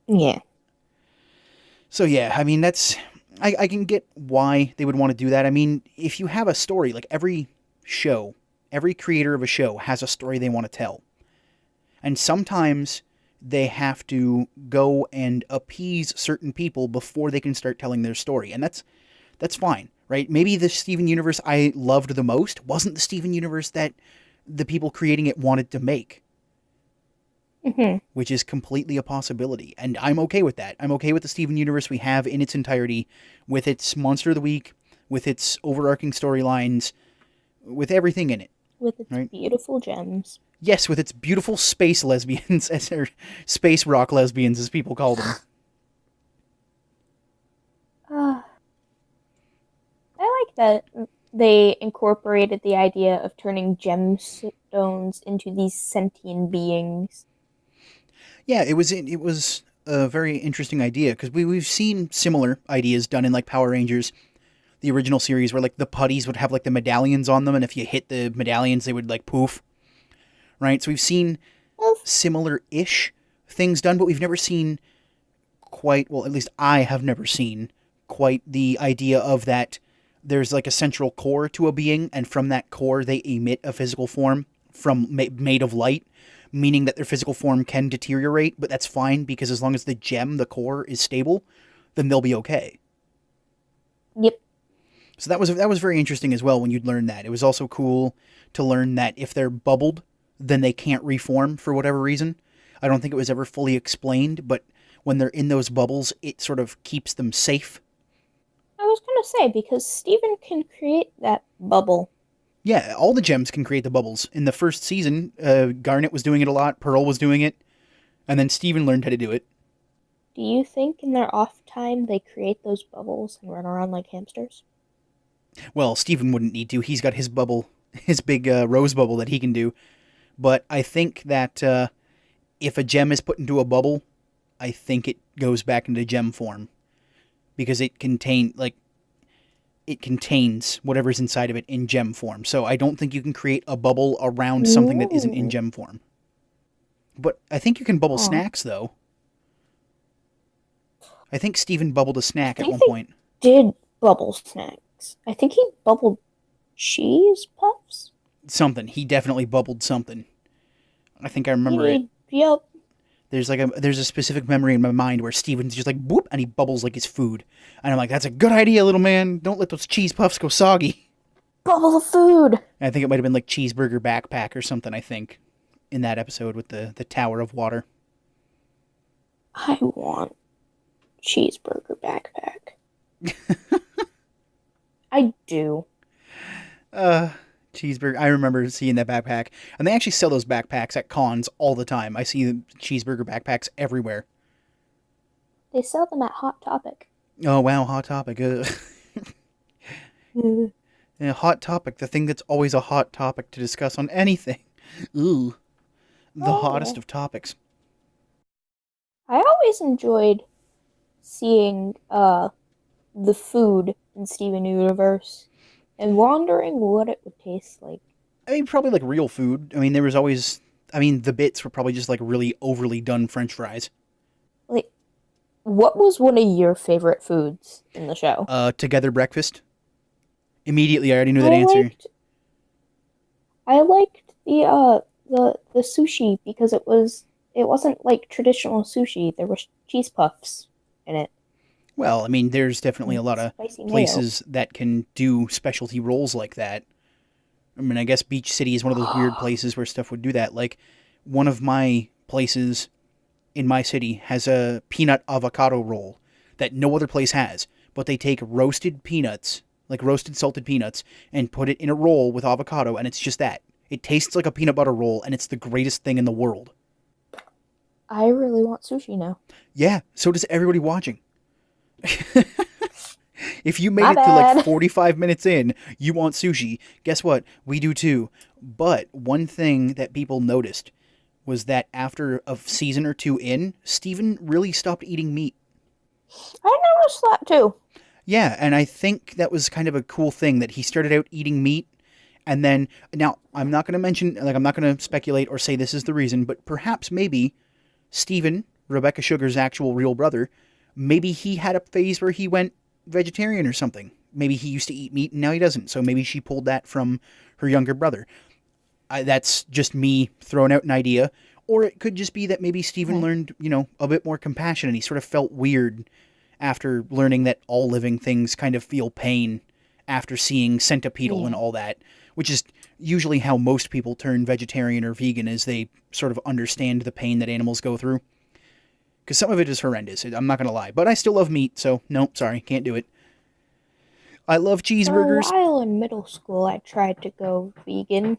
Yeah. So yeah, I mean, that's... I can get why they would want to do that. I mean, if you have a story, like every creator of a show has a story they want to tell. And sometimes they have to go and appease certain people before they can start telling their story. And that's fine, right? Maybe the Steven Universe I loved the most wasn't the Steven Universe that the people creating it wanted to make. Hmm. which is completely a possibility. And I'm okay with that. I'm okay with the Steven universe we have in its entirety, with its Monster of the Week, with its overarching storylines, with everything in it, With its right? beautiful gems. Yes, with its beautiful space lesbians, or space rock lesbians, as people call them. Uh, I like that they incorporated the idea of turning gemstones into these sentient beings. Yeah, it was a very interesting idea because we've seen similar ideas done in like Power Rangers, the original series, where like the putties would have like the medallions on them, and if you hit the medallions, they would like poof. Right, so we've seen Well, similar-ish things done, but we've never seen quite, well, at least I have never seen quite the idea of that there's like a central core to a being, and from that core they emit a physical form made of light, meaning that their physical form can deteriorate, but that's fine because as long as the gem, the core, is stable, then they'll be okay. yep. So that was very interesting as well when you'd learn that. It was also cool to learn that if they're bubbled, then they can't reform for whatever reason. I don't think it was ever fully explained, but when they're in those bubbles, it sort of keeps them safe. I was gonna say because Steven can create that bubble. Yeah, all the gems can create the bubbles. In the first season, Garnet was doing it a lot, Pearl was doing it, and then Steven learned how to do it. Do you think in their off time they create those bubbles and run around like hamsters? Well, Steven wouldn't need to. He's got his bubble, his big rose bubble that he can do. But I think that if a gem is put into a bubble, I think it goes back into gem form because it contains whatever's inside of it in gem form. So I don't think you can create a bubble around something that isn't in Ooh. gem form. But I think you can bubble Huh. snacks though. I think Steven bubbled a I snack at think one they point. did bubble snacks. I think he bubbled cheese puffs. Something. He definitely bubbled something. I think I remember it. Yep. There's a specific memory in my mind where Steven's just like boop and he bubbles like his food. And I'm like, that's a good idea, little man. Don't let those cheese puffs go soggy. Bubble of food. And I think it might have been like cheeseburger backpack or something, I think, in that episode with the tower of water. I want cheeseburger backpack. I do. Uh Cheeseburger. I remember seeing that backpack. And they actually sell those backpacks at cons all the time. I see the cheeseburger backpacks everywhere. They sell them at Hot Topic. Oh wow, hot topic. Yeah, hot topic, the thing that's always a hot topic to discuss on anything. Ooh, the hottest Oh, of topics. I always enjoyed seeing the food in Steven Universe and wondering what it would taste like. I mean, probably like real food. I mean, there was always. I mean, the bits were probably just like really overly done French fries. Like, what was one of your favorite foods in the show? Together breakfast. Immediately, I already knew that I answer. liked I liked the sushi because it wasn't like traditional sushi. There was cheese puffs in it Well, I mean, there's definitely a and lot of spicy mayo. places that can do specialty rolls like that. I mean, I guess Beach City is one of those weird places where stuff would do that. Like, one of my places in my city has a peanut avocado roll that no other place has. But they take roasted peanuts, like roasted salted peanuts, and put it in a roll with avocado, and it's just that. It tastes like a peanut butter roll, and it's the greatest thing in the world. I really want sushi now. Yeah, so does everybody watching. If you made My it to like bad. 45 minutes in, you want sushi. Guess what? We do too. But one thing that people noticed was that after a season or two in, Steven really stopped eating meat. I noticed that too. Yeah, and I think that was kind of a cool thing that he started out eating meat and then now I'm not going to mention like I'm not going to speculate or say this is the reason, but perhaps maybe Steven, Rebecca Sugar's actual real brother, maybe he had a phase where he went vegetarian or something. Maybe he used to eat meat and now he doesn't. So maybe she pulled that from her younger brother. That's just me throwing out an idea. Or it could just be that maybe Steven Okay. learned, a bit more compassion and he sort of felt weird after learning that all living things kind of feel pain after seeing Centipedal Yeah. and all that. which is usually how most people turn vegetarian or vegan, is they sort of understand the pain that animals go through. Because some of it is horrendous, I'm not going to lie. But I still love meat, so nope, sorry, can't do it. I love cheeseburgers. For a while in middle school, I tried to go vegan.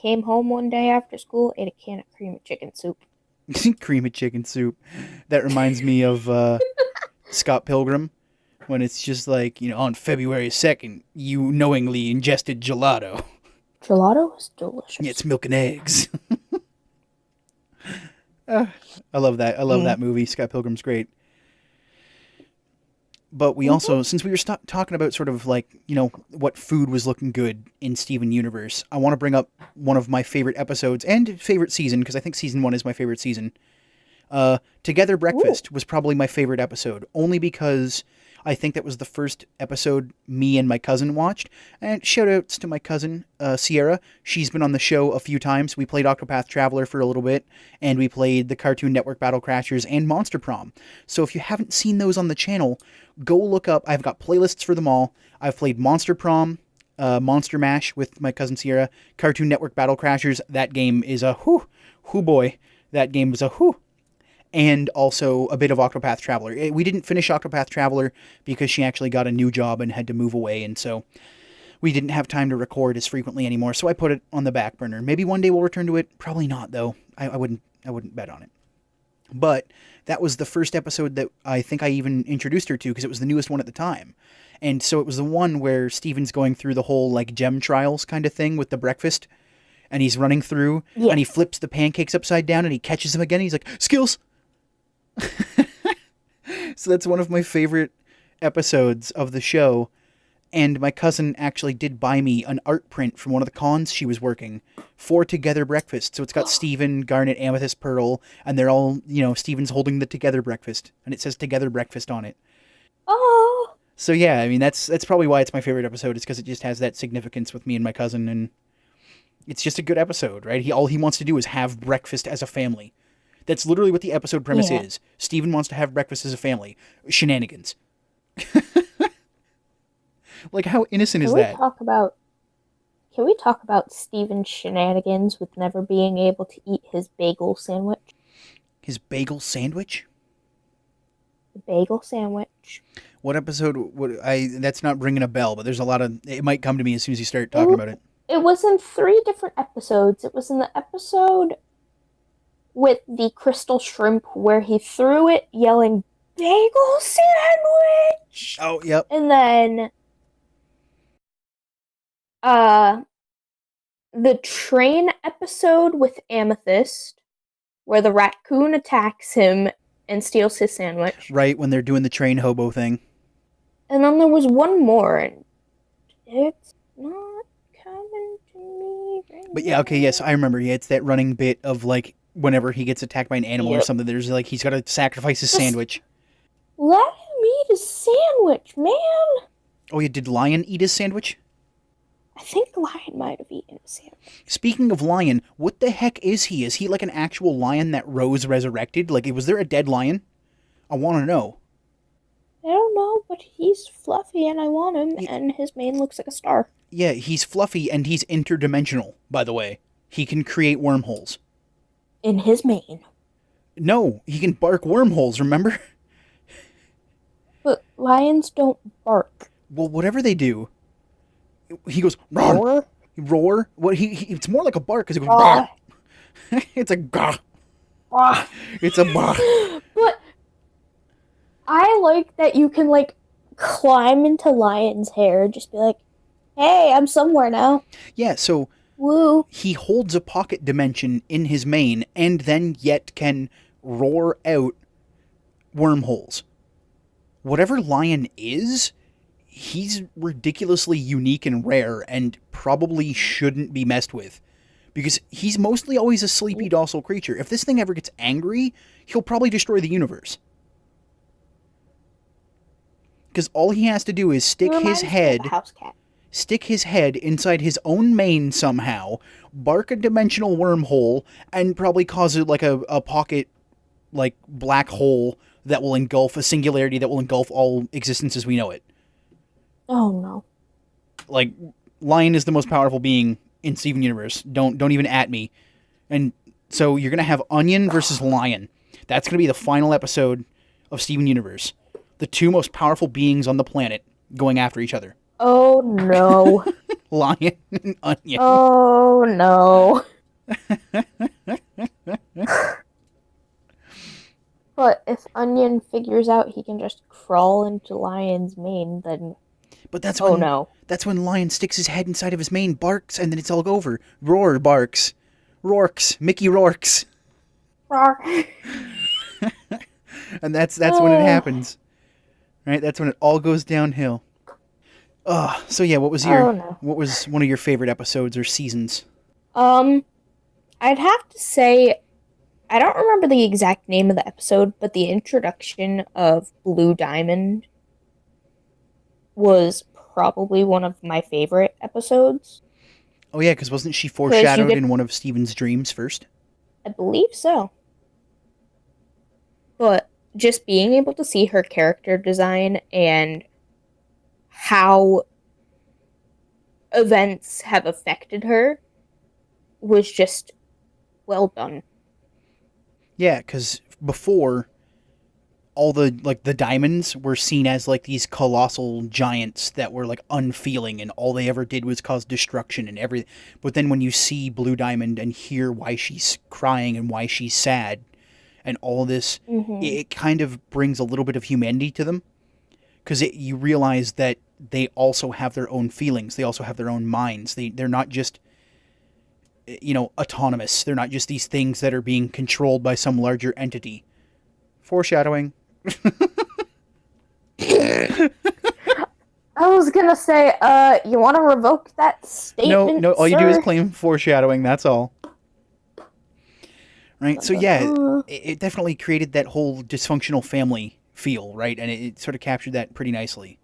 Came home one day after school, ate a can of cream of chicken soup. Cream of chicken soup. That reminds me of Scott Pilgrim, when it's just like, on February 2nd, you knowingly ingested gelato. Gelato is delicious. Yeah, it's milk and eggs. I love that. I love that movie. Scott Pilgrim's great. But we also, since we were talking about sort of like, what food was looking good in Steven Universe, I want to bring up one of my favorite episodes and favorite season, because I think season 1 is my favorite season. Together Breakfast was probably my favorite episode, only because I think that was the first episode me and my cousin watched. And shout outs to my cousin, Sierra. She's been on the show a few times. We played Octopath Traveler for a little bit, and we played the Cartoon Network Battle Crashers and Monster Prom. So if you haven't seen those on the channel, go look up. I've got playlists for them all. I've played Monster Prom, Monster Mash with my cousin Sierra, Cartoon Network Battle Crashers. That game is a whoo boy. That game was a whoo. And also a bit of Octopath Traveler. We didn't finish Octopath Traveler because she actually got a new job and had to move away, and so we didn't have time to record as frequently anymore, so I put it on the back burner. Maybe one day we'll return to it. Probably not, though. I wouldn't bet on it. But that was the first episode that I think I even introduced her to, because it was the newest one at the time. And so it was the one where Steven's going through the whole, like, gem trials kind of thing with the breakfast, and he's running through, and he flips the pancakes upside down, and he catches them again, and he's like, skills! So that's one of my favorite episodes of the show, and my cousin actually did buy me an art print from one of the cons she was working for Together Breakfast. So it's got Steven, Garnet, Amethyst, Pearl, and they're all, Steven's holding the Together Breakfast, and it says Together Breakfast on it. Oh. So yeah, I mean, that's probably why it's my favorite episode, is because it just has that significance with me and my cousin, and it's just a good episode, right? All he wants to do is have breakfast as a family. That's literally what the episode premise is. Steven wants to have breakfast as a family. Shenanigans. Like, how innocent is that? Can we talk about Steven's shenanigans with never being able to eat his bagel sandwich? His bagel sandwich? The bagel sandwich. What episode? That's not ringing a bell, but there's a lot of... It might come to me as soon as you start talking about it. It was in 3 different episodes. It was in the episode with the crystal shrimp where he threw it yelling, bagel sandwich! Oh, yep. And then the train episode with Amethyst where the raccoon attacks him and steals his sandwich. Right, when they're doing the train hobo thing. And then there was one more, and it's not coming to me right But yeah, okay, yes, I remember. Yeah, it's that running bit of, like, whenever he gets attacked by an animal or something, there's, like, he's got to sacrifice his sandwich. Let him eat his sandwich, man! Oh, yeah, did Lion eat his sandwich? I think the lion might have eaten his sandwich. Speaking of lion, what the heck is he? Is he like an actual lion that Rose resurrected? Like, was there a dead lion? I want to know. I don't know, but he's fluffy and I want him, and his mane looks like a star. Yeah, he's fluffy and he's interdimensional, by the way. He can create wormholes. In his mane. No, he can bark wormholes, remember? But lions don't bark. Well, whatever they do, he goes, roar. Roar? What? It's more like a bark, because he goes, bah. It's a gah. It's a bah. But I like that you can, like, climb into Lion's hair, just be like, hey, I'm somewhere now. Yeah, so woo. He holds a pocket dimension in his mane, and then yet can roar out wormholes. Whatever Lion is, he's ridiculously unique and rare, and probably shouldn't be messed with. Because he's mostly always a sleepy, docile creature. If this thing ever gets angry, he'll probably destroy the universe. Because all he has to do is stick his head inside his own mane somehow, bark a dimensional wormhole, and probably cause it like a pocket, like, black hole that will engulf a singularity that will engulf all existence as we know it. Oh, no. Like, Lion is the most powerful being in Steven Universe. Don't even at me. And so you're gonna have Onion versus Lion. That's gonna be the final episode of Steven Universe. The two most powerful beings on the planet going after each other. Oh no. Lion and Onion. Oh no. But if Onion figures out he can just crawl into Lion's mane, then But that's oh when no. that's when Lion sticks his head inside of his mane, barks, and then it's all over. Roar barks. Rourks. Mickey Rourks. And that's when it happens. Right? That's when it all goes downhill. So yeah, what was one of your favorite episodes or seasons? I'd have to say I don't remember the exact name of the episode, but the introduction of Blue Diamond was probably one of my favorite episodes. Oh yeah, because wasn't she foreshadowed in one of Steven's dreams first? I believe so. But just being able to see her character design and how events have affected her was just well done. Yeah, because before, all the diamonds were seen as like these colossal giants that were like unfeeling, and all they ever did was cause destruction and everything. But then when you see Blue Diamond and hear why she's crying and why she's sad and all this, it kind of brings a little bit of humanity to them, because you realize that they also have their own feelings. They also have their own minds. They're not just autonomous. They're not just these things that are being controlled by some larger entity. Foreshadowing. I was gonna say, you want to revoke that statement? No. All sir? you do is claim foreshadowing. That's all. Right. So yeah, it definitely created that whole dysfunctional family feel, right? And it sort of captured that pretty nicely.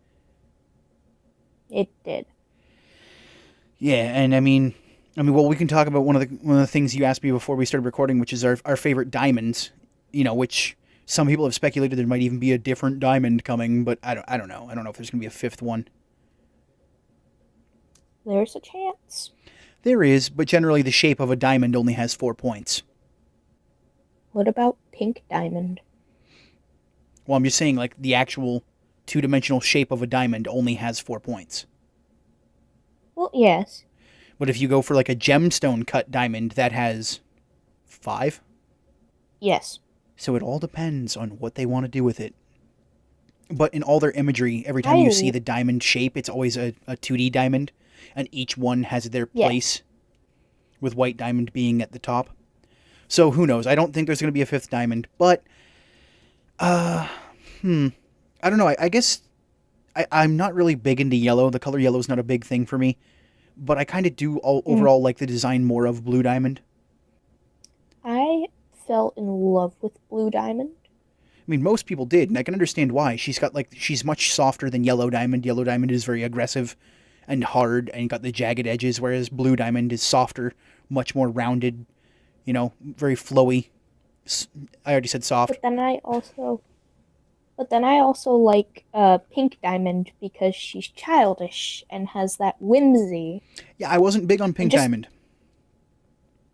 It did. Yeah, and I mean, well, we can talk about one of the things you asked me before we started recording, which is our favorite diamonds. Which some people have speculated there might even be a different diamond coming, but I don't know. I don't know if there's going to be a fifth one. There's a chance. There is, but generally the shape of a diamond only has 4 points. What about pink diamond? Well, I'm just saying, like, the actual two-dimensional shape of a diamond only has 4 points. Well, yes. But if you go for, like, a gemstone cut diamond, that has 5? Yes. So it all depends on what they want to do with it. But in all their imagery, every time you see the diamond shape, it's always a 2D diamond, and each one has their place, with white diamond being at the top. So who knows? I don't think there's going to be a fifth diamond, but I don't know. I guess I'm not really big into yellow. The color yellow is not a big thing for me, but I kind of do overall like the design more of Blue Diamond. I fell in love with Blue Diamond. I mean, most people did, and I can understand why. She's much softer than Yellow Diamond. Yellow Diamond is very aggressive and hard and got the jagged edges, whereas Blue Diamond is softer, much more rounded, very flowy. I already said soft. But then I also like Pink Diamond because she's childish and has that whimsy. Yeah, I wasn't big on Pink Diamond.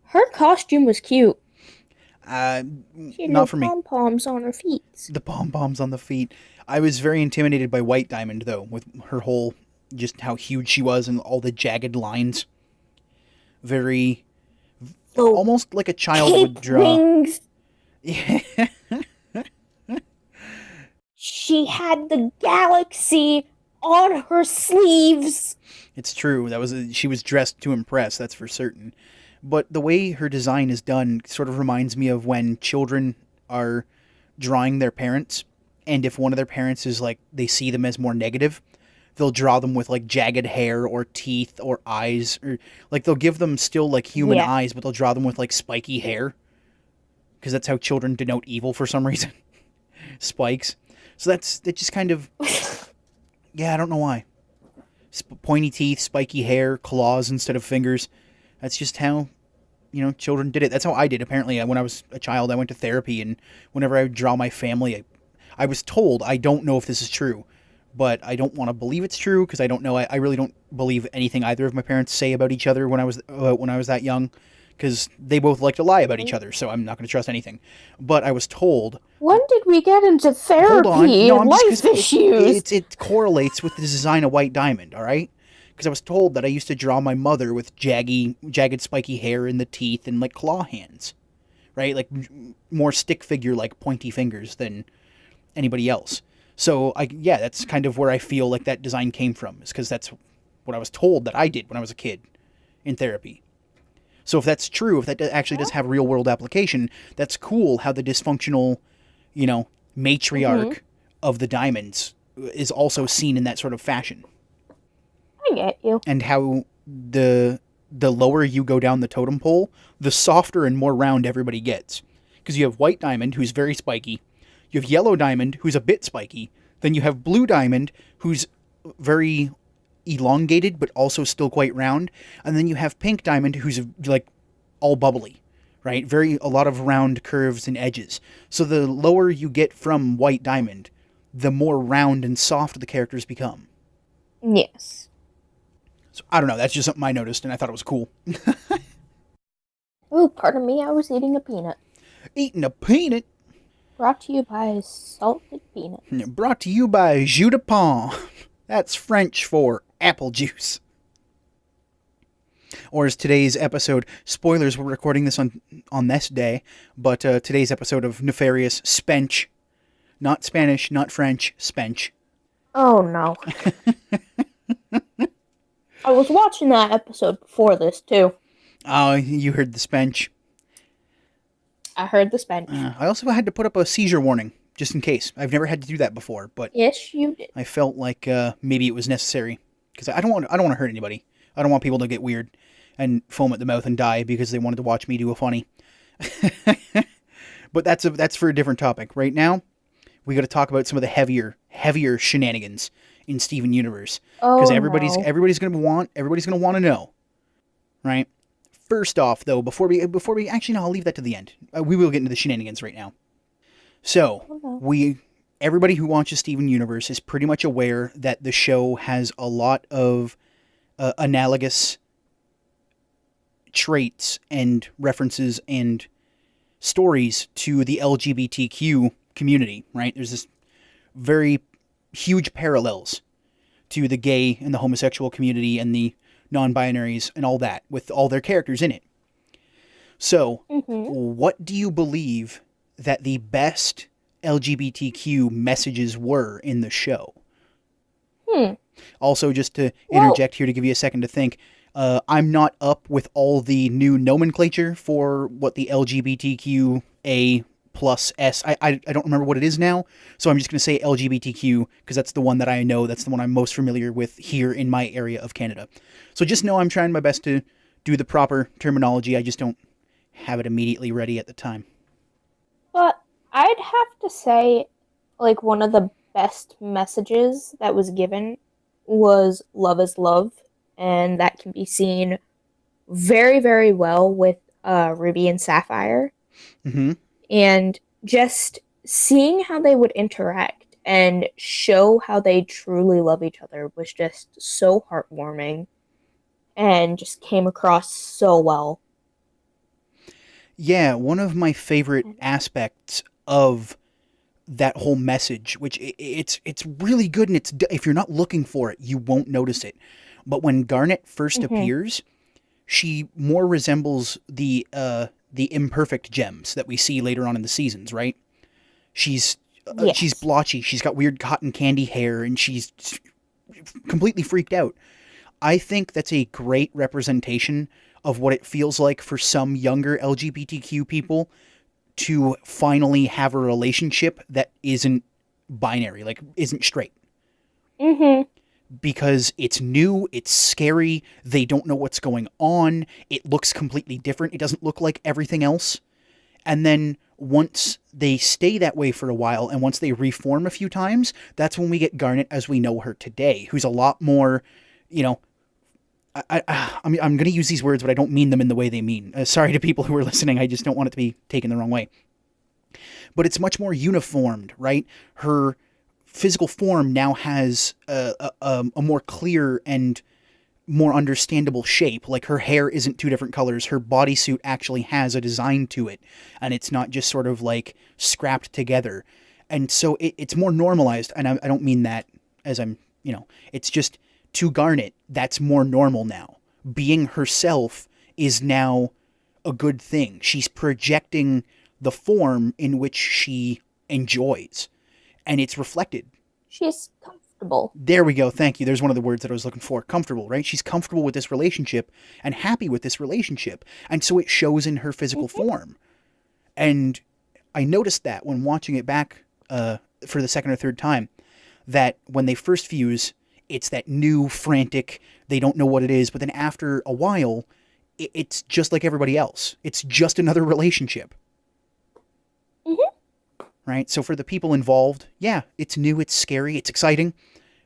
Her costume was cute. She had not for me. Pom-poms on her feet. The pom-poms on the feet. I was very intimidated by White Diamond, though, with her whole, just how huge she was and all the jagged lines. Very, almost like a child would draw. Wings. Yeah. She had the galaxy on her sleeves. It's true. She was dressed to impress, that's for certain. But the way her design is done sort of reminds me of when children are drawing their parents, and if one of their parents is like, they see them as more negative, they'll draw them with like jagged hair or teeth or eyes, or like they'll give them still like human eyes, but they'll draw them with like spiky hair, because that's how children denote evil for some reason. Spikes. So that just kind of, yeah, I don't know why. Pointy teeth, spiky hair, claws instead of fingers. That's just how, children did it. That's how I did. Apparently, when I was a child, I went to therapy, and whenever I would draw my family, I was told, I don't know if this is true, but I don't want to believe it's true because I don't know. I really don't believe anything either of my parents say about each other when I was that young, because they both like to lie about each other. So I'm not going to trust anything. But I was told. When did we get into Hold on, therapy no, and I'm just life issues? it correlates with the design of White Diamond. All right. Because I was told that I used to draw my mother with jagged, spiky hair in the teeth and like claw hands, right? Like more stick figure, like pointy fingers than anybody else. So yeah, that's kind of where I feel like that design came from, is because that's what I was told that I did when I was a kid in therapy. So if that's true, if that actually does have real world application, that's cool. How the dysfunctional, matriarch of the diamonds is also seen in that sort of fashion. I get you. And how the lower you go down the totem pole, the softer and more round everybody gets. Because you have White Diamond, who's very spiky. You have Yellow Diamond, who's a bit spiky. Then you have Blue Diamond, who's very elongated, but also still quite round. And then you have Pink Diamond, who's like all bubbly, right? A lot of round curves and edges. So the lower you get from White Diamond, the more round and soft the characters become. Yes. So I don't know. That's just something I noticed, and I thought it was cool. Ooh, pardon me, I was eating a peanut. Eating a peanut? Brought to you by salted peanuts. Brought to you by jus de pomme. That's French for apple juice. Or as today's episode, spoilers, we're recording this on this day, but today's episode of Nefarious Spench. Not Spanish, not French, Spench. Oh no. I was watching that episode before this, too. Oh, you heard the Spench. I heard the Spanish. I also had to put up a seizure warning, just in case. I've never had to do that before, but Yes, you did. I felt like maybe it was necessary. Because I don't want to hurt anybody. I don't want people to get weird and foam at the mouth and die because they wanted to watch me do a funny. But that's for a different topic. Right now, we got to talk about some of the heavier shenanigans in Steven Universe, because everybody's gonna want to know, right? First off, though, before we actually, no, I'll leave that to the end. We will get into the shenanigans right now. So everybody who watches Steven Universe is pretty much aware that the show has a lot of analogous traits and references and stories to the LGBTQ community, right? There's this very huge parallels to the gay and the homosexual community and the non-binaries and all that, with all their characters in it. So, what do you believe that the best LGBTQ messages were in the show? Also, just to interject here to give you a second to think, I'm not up with all the new nomenclature for what the LGBTQA plus S. I don't remember what it is now, so I'm just going to say LGBTQ because that's the one that I know. That's the one I'm most familiar with here in my area of Canada. So just know I'm trying my best to do the proper terminology. I just don't have it immediately ready at the time. But I'd have to say, like, one of the best messages that was given was love is love, and that can be seen very, very well with Ruby and Sapphire. And just seeing how they would interact and show how they truly love each other was just so heartwarming and just came across so well. Yeah, one of my favorite aspects of that whole message, which it's really good, and if you're not looking for it, you won't notice it. But when Garnet first appears, she more resembles the imperfect gems that we see later on in the seasons, right? She's blotchy. She's got weird cotton candy hair, and she's completely freaked out. I think that's a great representation of what it feels like for some younger LGBTQ people to finally have a relationship that isn't binary, like isn't straight. Because it's new, it's scary, they don't know what's going on, it looks completely different, it doesn't look like everything else. And then once they stay that way for a while, and once they reform a few times, that's when we get Garnet as we know her today, who's a lot more, I'm going to use these words, but I don't mean them in the way they mean. Sorry to people who are listening, I just don't want it to be taken the wrong way. But it's much more uniformed, right? Her physical form now has a more clear and more understandable shape. Like her hair isn't two different colors. Her bodysuit actually has a design to it, and it's not just sort of like scrapped together. And so it's more normalized. And I don't mean that as I'm, it's just to Garnet, that's more normal now. Being herself is now a good thing. She's projecting the form in which she enjoys, and it's reflected. She's comfortable. There we go. Thank you. There's one of the words that I was looking for. Comfortable, right? She's comfortable with this relationship and happy with this relationship. And so it shows in her physical form. And I noticed that when watching it back for the second or third time, that when they first fuse, it's that new, frantic, they don't know what it is. But then after a while, it's just like everybody else. It's just another relationship. Right? So for the people involved, yeah, it's new, it's scary, it's exciting.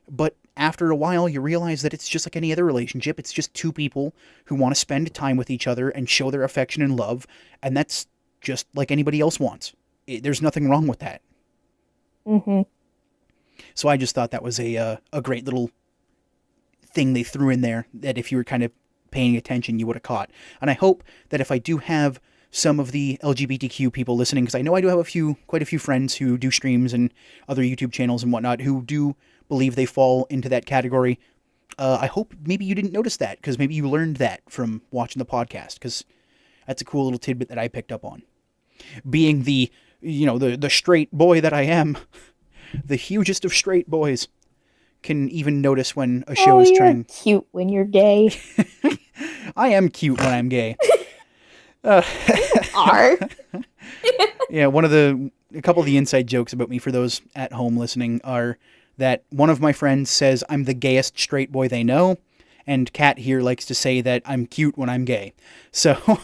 But after a while, you realize that it's just like any other relationship. It's just two people who want to spend time with each other and show their affection and love. And that's just like anybody else wants. There's nothing wrong with that. So I just thought that was a great little thing they threw in there that if you were kind of paying attention, you would have caught. And I hope that if I do have some of the LGBTQ people listening, because I know I do have quite a few friends who do streams and other YouTube channels and whatnot who do believe they fall into that category. I hope maybe you didn't notice that, because maybe you learned that from watching the podcast, because that's a cool little tidbit that I picked up on. Being the straight boy that I am, the hugest of straight boys, can even notice when a show is trying. Cute when you're gay. I am cute when I'm gay. Are. Yeah, a couple of the inside jokes about me for those at home listening are that one of my friends says I'm the gayest straight boy they know, and Kat here likes to say that I'm cute when I'm gay. So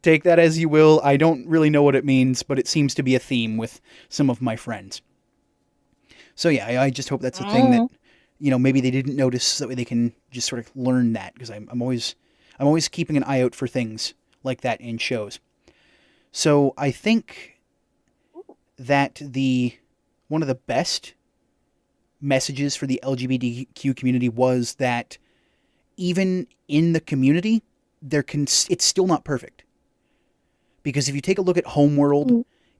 take that as you will. I don't really know what it means, but it seems to be a theme with some of my friends. So yeah, I just hope that's a thing that, maybe they didn't notice, so that way they can just sort of learn that, because I'm always keeping an eye out for things like that in shows. So I think that one of the best messages for the LGBTQ community was that even in the community, it's still not perfect. Because if you take a look at Homeworld,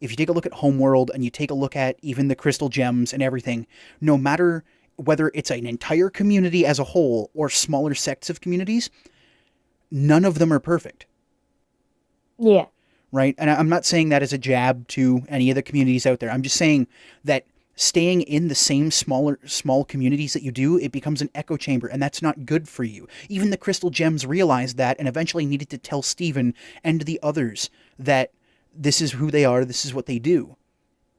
and you take a look at even the Crystal Gems and everything, no matter whether it's an entire community as a whole or smaller sects of communities, none of them are perfect. Yeah. Right? And I'm not saying that as a jab to any of the communities out there. I'm just saying that staying in the same small communities that you do, it becomes an echo chamber, and that's not good for you. Even the Crystal Gems realized that and eventually needed to tell Steven and the others that this is who they are, this is what they do.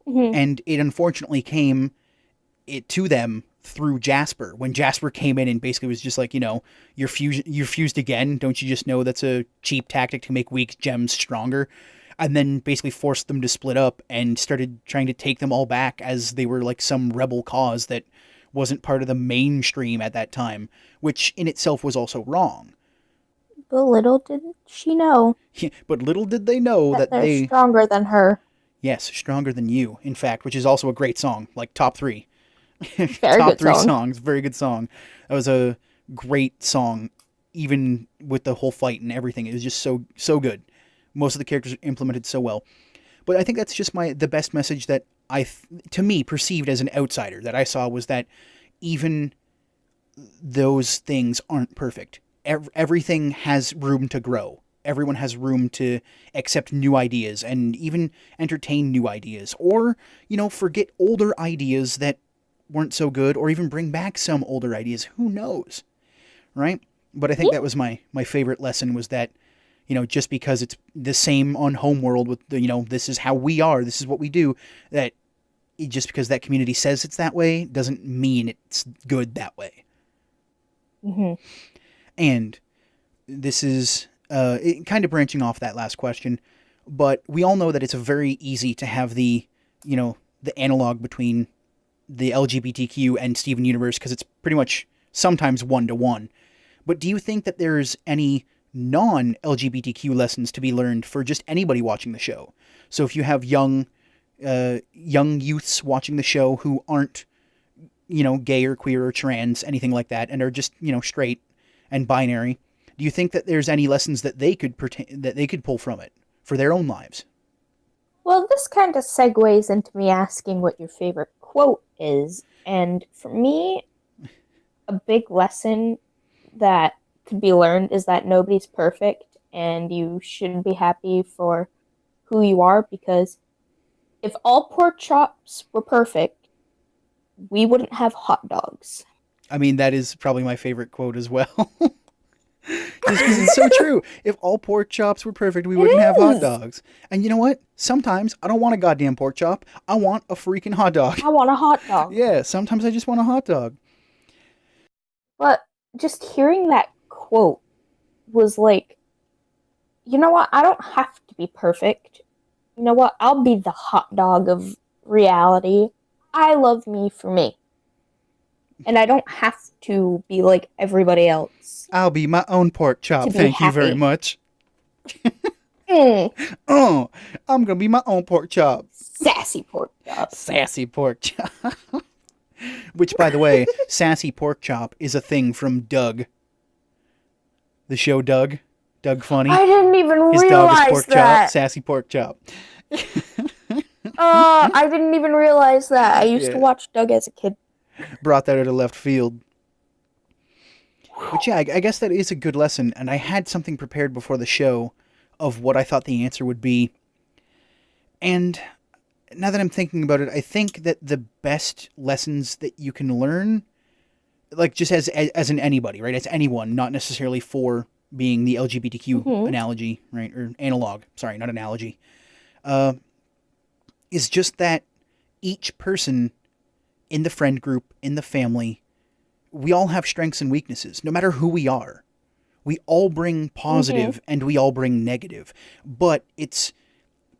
And it unfortunately came to them through Jasper, when Jasper came in and basically was just like, you're fused again. Don't you just know that's a cheap tactic to make weak gems stronger? And then basically forced them to split up and started trying to take them all back as they were like some rebel cause that wasn't part of the mainstream at that time, which in itself was also wrong. But little did she know. Yeah, but little did they know that they're stronger than her. Yes, Stronger Than You, in fact, which is also a great song, like top 3. Very top good 3 song. songs, very good song. That was a great song, even with the whole fight and everything. It was just so good. Most of the characters are implemented so well. But I think that's just the best message that to me, perceived as an outsider, that I saw, was that even those things aren't perfect. Everything has room to grow. Everyone has room to accept new ideas and even entertain new ideas, or, forget older ideas that weren't so good, or even bring back some older ideas. Who knows? Right? But I think that was my favorite lesson, was that, just because it's the same on Homeworld with this is how we are, this is what we do, that just because that community says it's that way doesn't mean it's good that way. And this is kind of branching off that last question, but we all know that it's very easy to have the analog between the LGBTQ and Steven Universe, because it's pretty much sometimes 1-to-1. But do you think that there's any non-LGBTQ lessons to be learned for just anybody watching the show? So if you have young young youths watching the show who aren't, gay or queer or trans, anything like that, and are just, straight and binary. Do you think that there's any lessons that they could pull from it for their own lives? Well, this kind of segues into me asking what your favorite quote is. And for me, a big lesson that could be learned is that nobody's perfect and you shouldn't be happy for who you are, because if all pork chops were perfect, we wouldn't have hot dogs. I mean, that is probably my favorite quote as well. Just because it's so true. If all pork chops were perfect, we wouldn't have hot dogs. And you know what? Sometimes I don't want a goddamn pork chop. I want a freaking hot dog. I want a hot dog. Yeah, sometimes I just want a hot dog. But just hearing that quote was like, you know what? I don't have to be perfect. You know what? I'll be the hot dog of reality. I love me for me. And I don't have to be like everybody else. I'll be my own pork chop. Thank you very much. Oh, I'm going to be my own pork chop. Sassy pork chop. Sassy pork chop. Which, by the way, sassy pork chop is a thing from Doug. The show Doug. Doug Funny. I didn't even His realize dog is pork that. chop. Sassy pork chop. I didn't even realize that. I used to watch Doug as a kid. Brought that out of left field. But yeah, I guess that is a good lesson. And I had something prepared before the show of what I thought the answer would be. And now that I'm thinking about it, I think that the best lessons that you can learn, like just as in anybody, right? As anyone, not necessarily for being the LGBTQ analogy, right? Or analog. Sorry, not analogy. Is just that each person in the friend group, in the family, we all have strengths and weaknesses, no matter who we are. We all bring positive and we all bring negative. But it's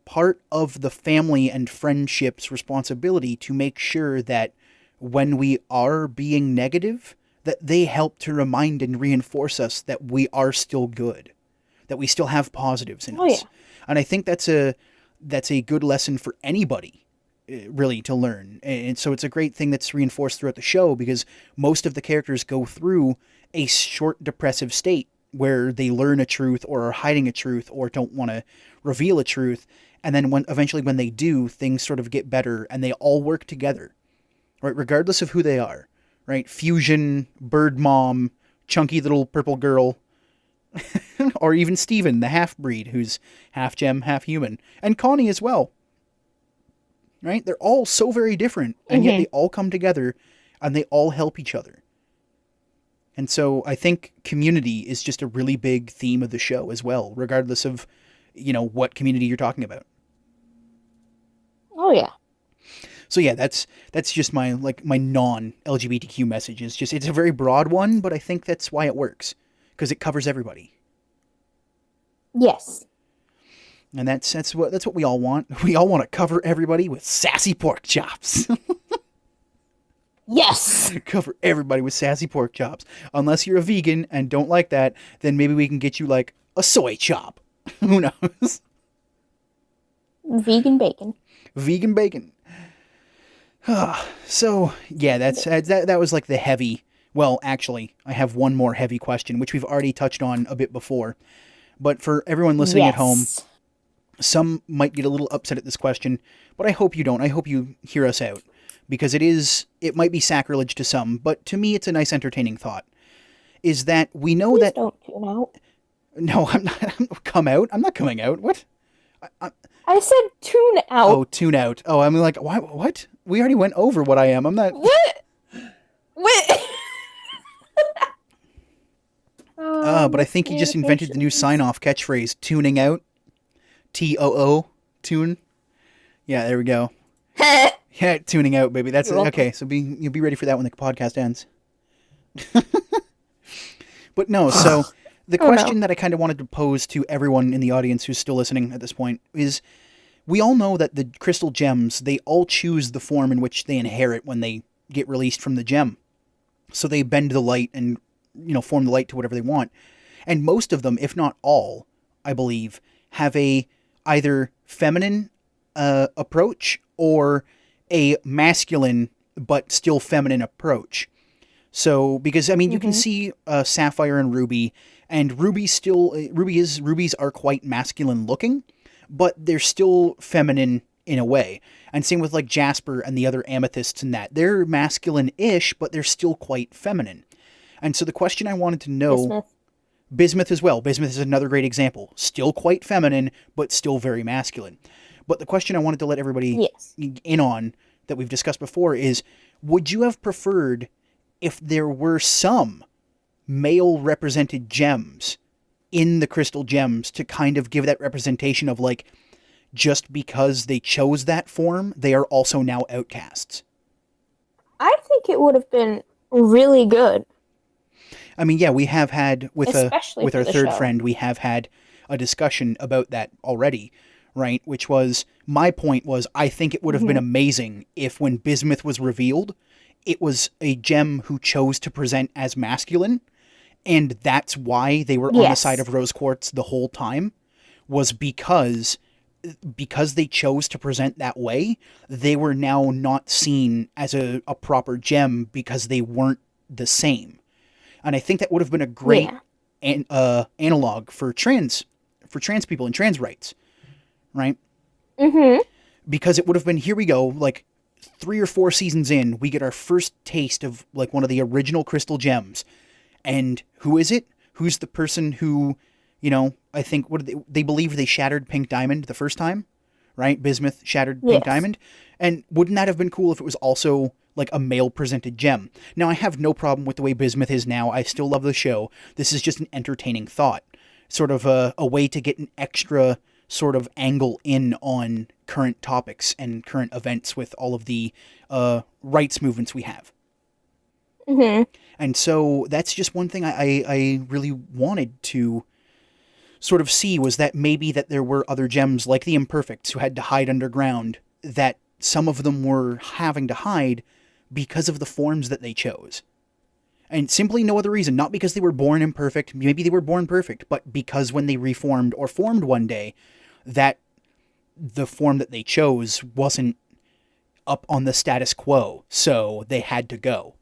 part of the family and friendship's responsibility to make sure that when we are being negative, that they help to remind and reinforce us that we are still good, that we still have positives in us. Yeah. And I think that's a good lesson for anybody, really, to learn. And so it's a great thing that's reinforced throughout the show, because most of the characters go through a short depressive state where they learn a truth or are hiding a truth or don't want to reveal a truth. And then eventually when they do, things sort of get better and they all work together, right? Regardless of who they are, right? Fusion, Bird Mom, chunky little purple girl, or even Steven, the half-breed, who's half gem, half human. And Connie as well. Right? They're all so very different, and yet they all come together and they all help each other. And so I think community is just a really big theme of the show as well, regardless of, what community you're talking about. Oh yeah. So yeah, that's just my non-LGBTQ message. It's a very broad one, but I think that's why it works, because it covers everybody. Yes. And that's what we all want. We all want to cover everybody with sassy pork chops. Yes. Cover everybody with sassy pork chops. Unless you're a vegan and don't like that, then maybe we can get you like a soy chop. Who knows? Vegan bacon. Vegan bacon. So yeah, that was like the heavy. Well, actually, I have one more heavy question, which we've already touched on a bit before. But for everyone listening at home, some might get a little upset at this question, but I hope you don't. I hope you hear us out, because it might be sacrilege to some, but to me it's a nice entertaining thought. Is that we know Please that... don't tune out. No, I'm not... Come out? I'm not coming out. What? I said tune out. Oh, tune out. Oh, I'm like, why? What? We already went over what I am. I'm not... What? But I think he just invented the new sign-off catchphrase, tuning out. T-O-O, tune. Yeah, there we go. Yeah, tuning out, baby. That's it. Okay, so you'll be ready for that when the podcast ends. But no, so the question that I kind of wanted to pose to everyone in the audience who's still listening at this point is, we all know that the crystal gems, they all choose the form in which they inherit when they get released from the gem. So they bend the light and, form the light to whatever they want. And most of them, if not all, I believe, have a either feminine approach or a masculine but still feminine approach. So, because I mean, you can see Sapphire and Ruby, and rubies are quite masculine looking, but they're still feminine in a way. And same with like Jasper and the other amethysts and that. They're masculine-ish, but they're still quite feminine. And so the question I wanted to know, Bismuth as well. Bismuth is another great example. Still quite feminine, but still very masculine. But the question I wanted to let everybody in on that we've discussed before is, would you have preferred if there were some male represented gems in the crystal gems to kind of give that representation of like, just because they chose that form, they are also now outcasts? I think it would have been really good. I mean, yeah, we have had with our third show. friend, we have had a discussion about that already, right? Which was, my point was, I think it would have been amazing if when Bismuth was revealed, it was a gem who chose to present as masculine, and that's why they were on the side of rose quartz the whole time, was because they chose to present that way, they were now not seen as a proper gem because they weren't the same. And I think that would have been a great analog for trans people and trans rights, right? Mm-hmm. Because it would have been, here we go, like 3 or 4 seasons in, we get our first taste of like one of the original crystal gems. And who is it? Who's the person who, you know, I think, what did they believe they shattered Pink Diamond the first time, right? Bismuth shattered Pink Diamond. And wouldn't that have been cool if it was also like a male presented gem? Now, I have no problem with the way Bismuth is now. I still love the show. This is just an entertaining thought. Sort of a way to get an extra sort of angle in on current topics and current events with all of the rights movements we have. Mm-hmm. And so that's just one thing I really wanted to sort of see, was that maybe that there were other gems like the Imperfects who had to hide underground, that some of them were having to hide because of the forms that they chose. And simply no other reason, not because they were born imperfect, maybe they were born perfect, but because when they reformed or formed one day, that the form that they chose wasn't up on the status quo, so they had to go.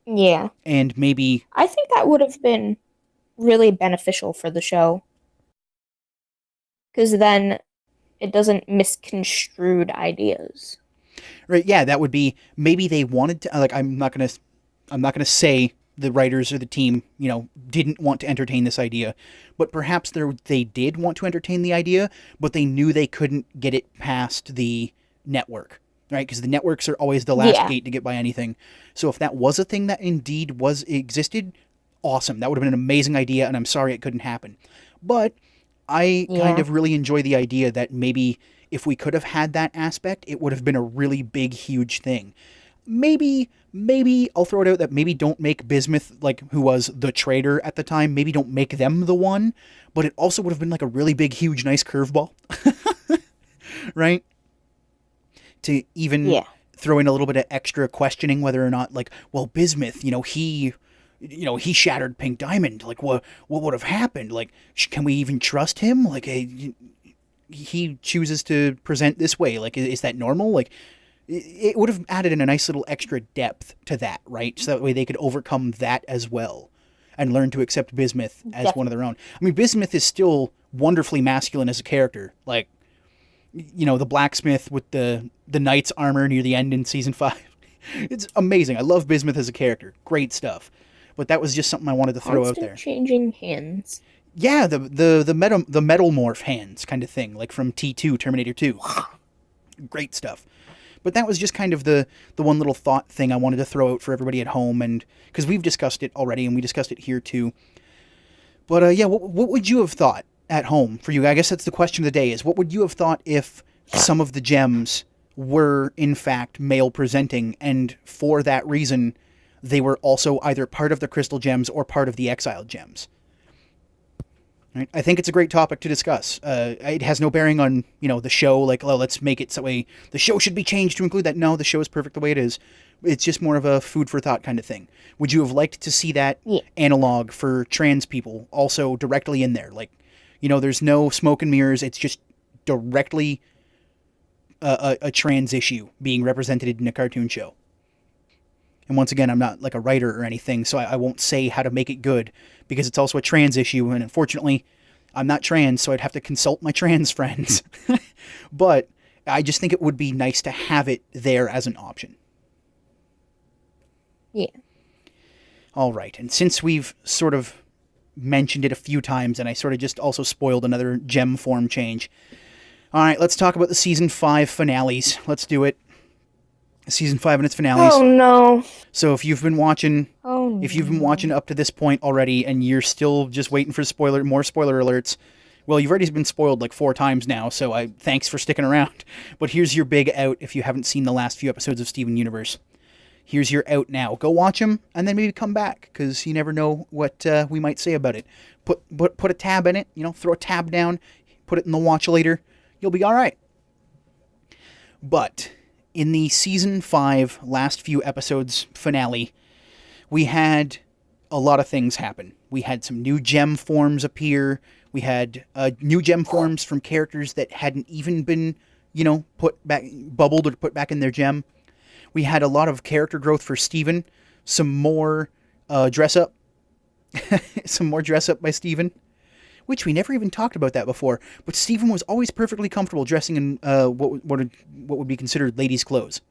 Yeah. And maybe... I think that would have been really beneficial for the show. Because then it doesn't misconstrued ideas. Right, yeah, that would be, maybe they wanted to, like, I'm not gonna say the writers or the team, you know, didn't want to entertain this idea, but perhaps they did want to entertain the idea, but they knew they couldn't get it past the network, right? Because the networks are always the last gate to get by anything. So if that was a thing that indeed existed, awesome. That would have been an amazing idea, and I'm sorry it couldn't happen. But I kind of really enjoy the idea that maybe if we could have had that aspect, it would have been a really big, huge thing. Maybe I'll throw it out that maybe don't make Bismuth, like, who was the traitor at the time, maybe don't make them the one, but it also would have been like a really big, huge, nice curveball. Right? To even throw in a little bit of extra questioning whether or not, like, well, Bismuth, he shattered Pink Diamond. Like, what would have happened? Like, can we even trust him? Like, he chooses to present this way. Like, is that normal? Like, it would have added in a nice little extra depth to that, right? So that way they could overcome that as well and learn to accept Bismuth as one of their own. I mean, Bismuth is still wonderfully masculine as a character. Like, the blacksmith with the knight's armor near the end in season 5. It's amazing. I love Bismuth as a character. Great stuff. But that was just something I wanted to throw out there. Changing hands. Yeah, the metal morph hands kind of thing, like from T2, Terminator 2. Great stuff. But that was just kind of the one little thought thing I wanted to throw out for everybody at home, and because we've discussed it already, and we discussed it here too. But what would you have thought at home for you? I guess that's the question of the day, is what would you have thought if some of the gems were in fact male presenting, and for that reason they were also either part of the crystal gems or part of the exiled gems? Right? I think it's a great topic to discuss. It has no bearing on, the show, like, oh, let's make it so way the show should be changed to include that. No, the show is perfect the way it is. It's just more of a food for thought kind of thing. Would you have liked to see that analog for trans people also directly in there? Like, there's no smoke and mirrors. It's just directly a trans issue being represented in a cartoon show. And once again, I'm not like a writer or anything, so I won't say how to make it good, because it's also a trans issue, and unfortunately, I'm not trans, so I'd have to consult my trans friends. But I just think it would be nice to have it there as an option. Yeah. All right, and since we've sort of mentioned it a few times, and I sort of just also spoiled another gem form change. All right, let's talk about the season 5 finales. Let's do it. Season 5 and its finales. Oh no. So if you've been watching, Oh. if you've been watching up to this point already, and you're still just waiting for more spoiler alerts, well, you've already been spoiled like 4 times now. So thanks for sticking around. But here's your big out if you haven't seen the last few episodes of Steven Universe. Here's your out now. Go watch them, and then maybe come back, because you never know what we might say about it. Put a tab in it, throw a tab down, put it in the watch later. You'll be all right. But in the season 5 last few episodes finale, we had a lot of things happen. We had some new gem forms appear. We had new gem forms from characters that hadn't even been, put back, bubbled or put back in their gem. We had a lot of character growth for Steven. Some more dress up. Some more dress up by Steven. Which we never even talked about that before. But Steven was always perfectly comfortable dressing in what would be considered ladies' clothes.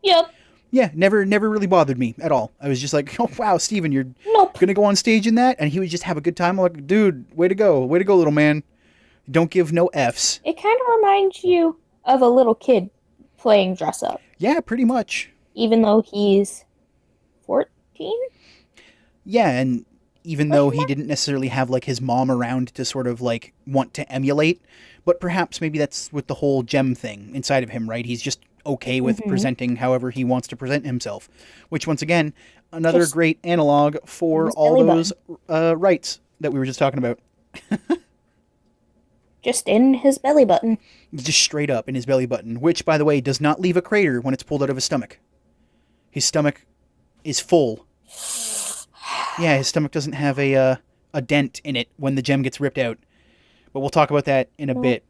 Yep. Yeah, never really bothered me at all. I was just like, oh wow, Steven, you're Nope. gonna go on stage in that? And he would just have a good time. I'm like, dude, way to go, little man. Don't give no Fs. It kind of reminds you of a little kid playing dress up. Yeah, pretty much. Even though he's 14? Yeah, and even though he didn't necessarily have like his mom around to sort of like want to emulate, but perhaps maybe that's with the whole gem thing inside of him, right? He's just okay with presenting however he wants to present himself, which once again, another Just great analog for all those rights that we were just talking about. Just in his belly button. Just straight up in his belly button, which, by the way, does not leave a crater when it's pulled out of his stomach. His stomach is full. Yeah, his stomach doesn't have a dent in it when the gem gets ripped out. But we'll talk about that in a bit.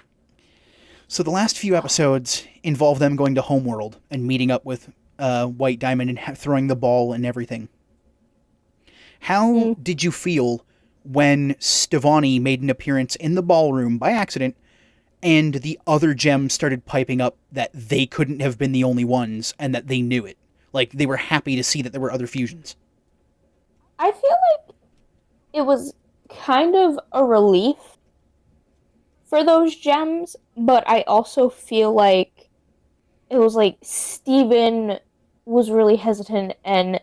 So the last few episodes involve them going to Homeworld and meeting up with White Diamond and throwing the ball and everything. How did you feel when Stevani made an appearance in the ballroom by accident, and the other gems started piping up that they couldn't have been the only ones and that they knew it? Like, they were happy to see that there were other fusions. I feel like it was kind of a relief for those gems, but I also feel like it was like Steven was really hesitant and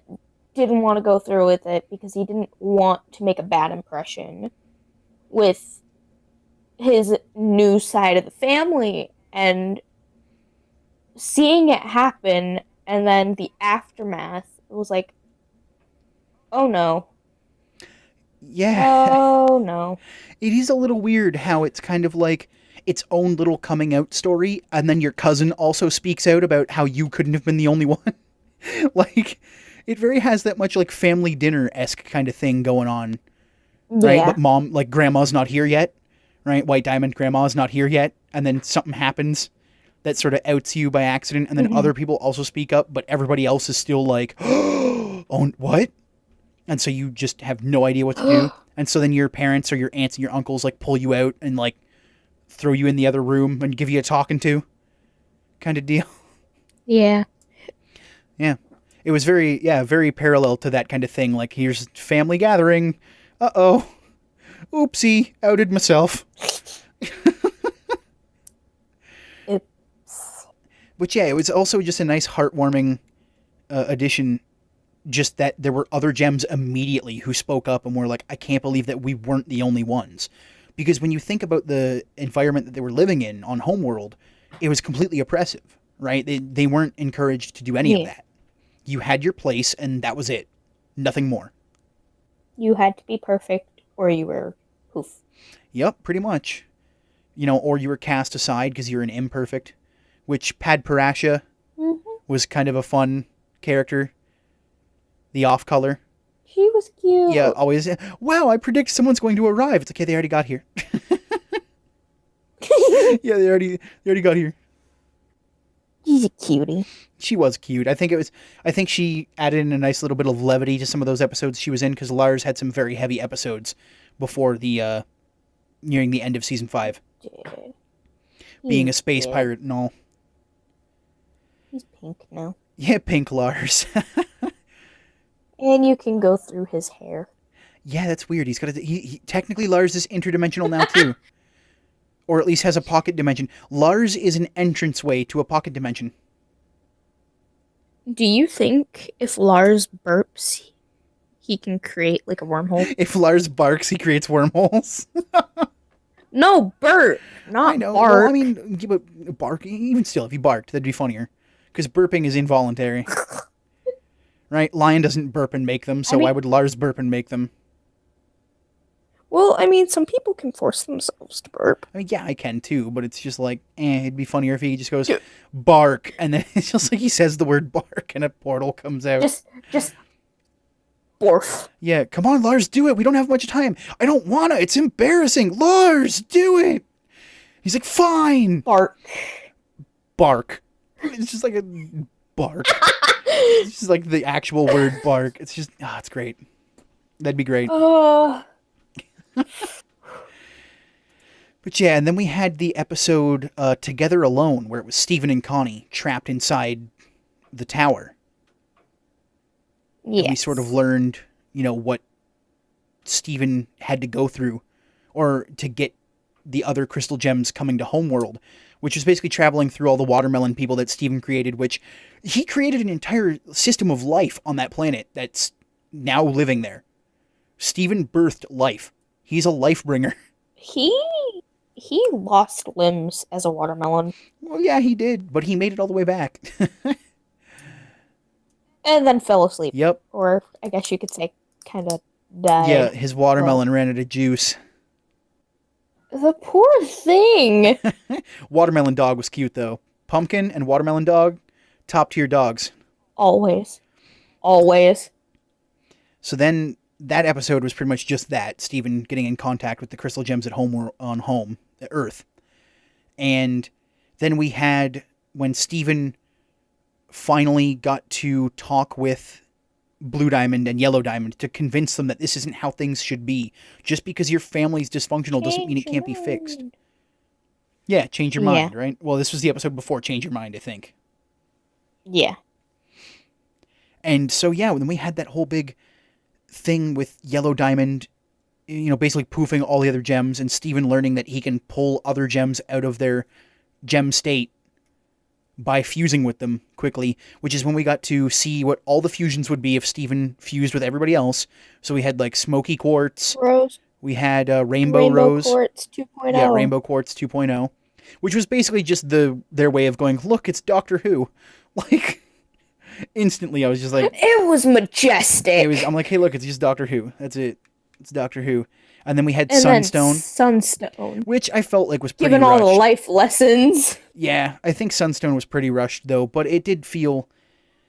didn't want to go through with it because he didn't want to make a bad impression with his new side of the family, and seeing it happen and then the aftermath, it was like, oh no. Yeah. Oh no. It is a little weird how it's kind of like its own little coming out story, and then your cousin also speaks out about how you couldn't have been the only one. Like, it very has that much like family dinner-esque kind of thing going on. Right? Yeah. But mom, like, grandma's not here yet. Right? White Diamond, grandma's not here yet. And then something happens that sort of outs you by accident, and then other people also speak up, but everybody else is still like, oh, what? And so you just have no idea what to do. And so then your parents or your aunts and your uncles like pull you out and like throw you in the other room and give you a talking to kind of deal. Yeah. Yeah. It was very parallel to that kind of thing. Like, here's family gathering. Uh-oh. Oopsie. Outed myself. Oops. But yeah, it was also just a nice heartwarming addition. Just that there were other gems immediately who spoke up and were like, I can't believe that we weren't the only ones. Because when you think about the environment that they were living in on Homeworld, it was completely oppressive, right? They weren't encouraged to do any of that. You had your place, and that was it. Nothing more. You had to be perfect, or you were poof. Yep, pretty much. Or you were cast aside because you were an imperfect, which Pad Parasha was kind of a fun character. The off-color. She was cute. Yeah, always. Wow, I predict someone's going to arrive. It's okay, they already got here. Yeah, they already got here. He's a cutie. She was cute. I think she added in a nice little bit of levity to some of those episodes she was in, because Lars had some very heavy episodes before the nearing the end of season 5, Did. being He a space did. pirate and all. He's pink now. Yeah, pink Lars. And you can go through his hair. Yeah, that's weird. He's got he technically Lars is interdimensional now too, or at least has a pocket dimension. Lars is an entranceway to a pocket dimension. Do you think if Lars burps, he can create like a wormhole? If Lars barks, he creates wormholes. No, burp, not I know. bark. Well, I mean, yeah, but bark, even still, if he barked, that'd be funnier. Because burping is involuntary. Right? Lion doesn't burp and make them, so why would Lars burp and make them? Well, I mean, some people can force themselves to burp. I mean, yeah, I can too, but it's just like, it'd be funnier if he just goes, bark, and then it's just like he says the word bark, and a portal comes out. Just borf. Yeah, come on, Lars, do it. We don't have much time. I don't wanna. It's embarrassing. Lars, do it. He's like, fine. Bark. Bark. It's just like a bark. It's just like the actual word bark. It's just, it's great. That'd be great. But yeah, and then we had the episode Together Alone, where it was Steven and Connie trapped inside the tower. Yes. And we sort of learned, what Steven had to go through, or to get the other crystal gems coming to Homeworld, which was basically traveling through all the watermelon people that Steven created, which he created an entire system of life on that planet that's now living there. Steven birthed life. He's a life bringer. He lost limbs as a watermelon. Well, yeah, he did, but he made it all the way back. And then fell asleep. Yep. Or I guess you could say kind of died. Yeah, his watermelon ran out of juice. The poor thing. Watermelon dog was cute, though. Pumpkin and watermelon dog, top tier dogs. Always. So then that episode was pretty much just that. Steven getting in contact with the crystal gems at Earth. And then we had when Steven finally got to talk with Blue Diamond and Yellow Diamond to convince them that this isn't how things should be. Just because your family's dysfunctional doesn't mean it can't be fixed. Yeah, change your mind, right? Well, this was the episode before Change Your Mind, I think. Yeah. And so, yeah, then we had that whole big thing with Yellow Diamond, basically poofing all the other gems, and Steven learning that he can pull other gems out of their gem state by fusing with them quickly, which is when we got to see what all the fusions would be if Steven fused with everybody else. So we had like Smoky Quartz. Rose. We had Rainbow Rose. Quartz 2.0. Yeah, Rainbow Quartz 2.0. Which was basically just their way of going, look, it's Doctor Who. Like, instantly I was just like... It was majestic. I'm like, hey, look, it's just Doctor Who. That's it. It's Doctor Who. And then we had Sunstone. Sunstone. Which I felt like was pretty Given rushed. all the life lessons. Yeah, I think Sunstone was pretty rushed, though. But it did feel...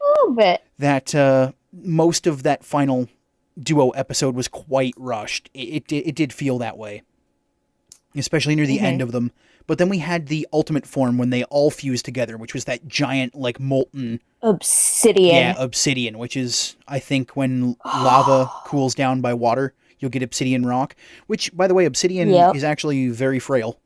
A little bit. That most of that final duo episode was quite rushed. It did feel that way. Especially near the end of them. But then we had the ultimate form when they all fused together, which was that giant, like, molten... Obsidian. Yeah, obsidian, which is, I think, when lava cools down by water, you'll get obsidian rock. Which, by the way, obsidian is actually very frail.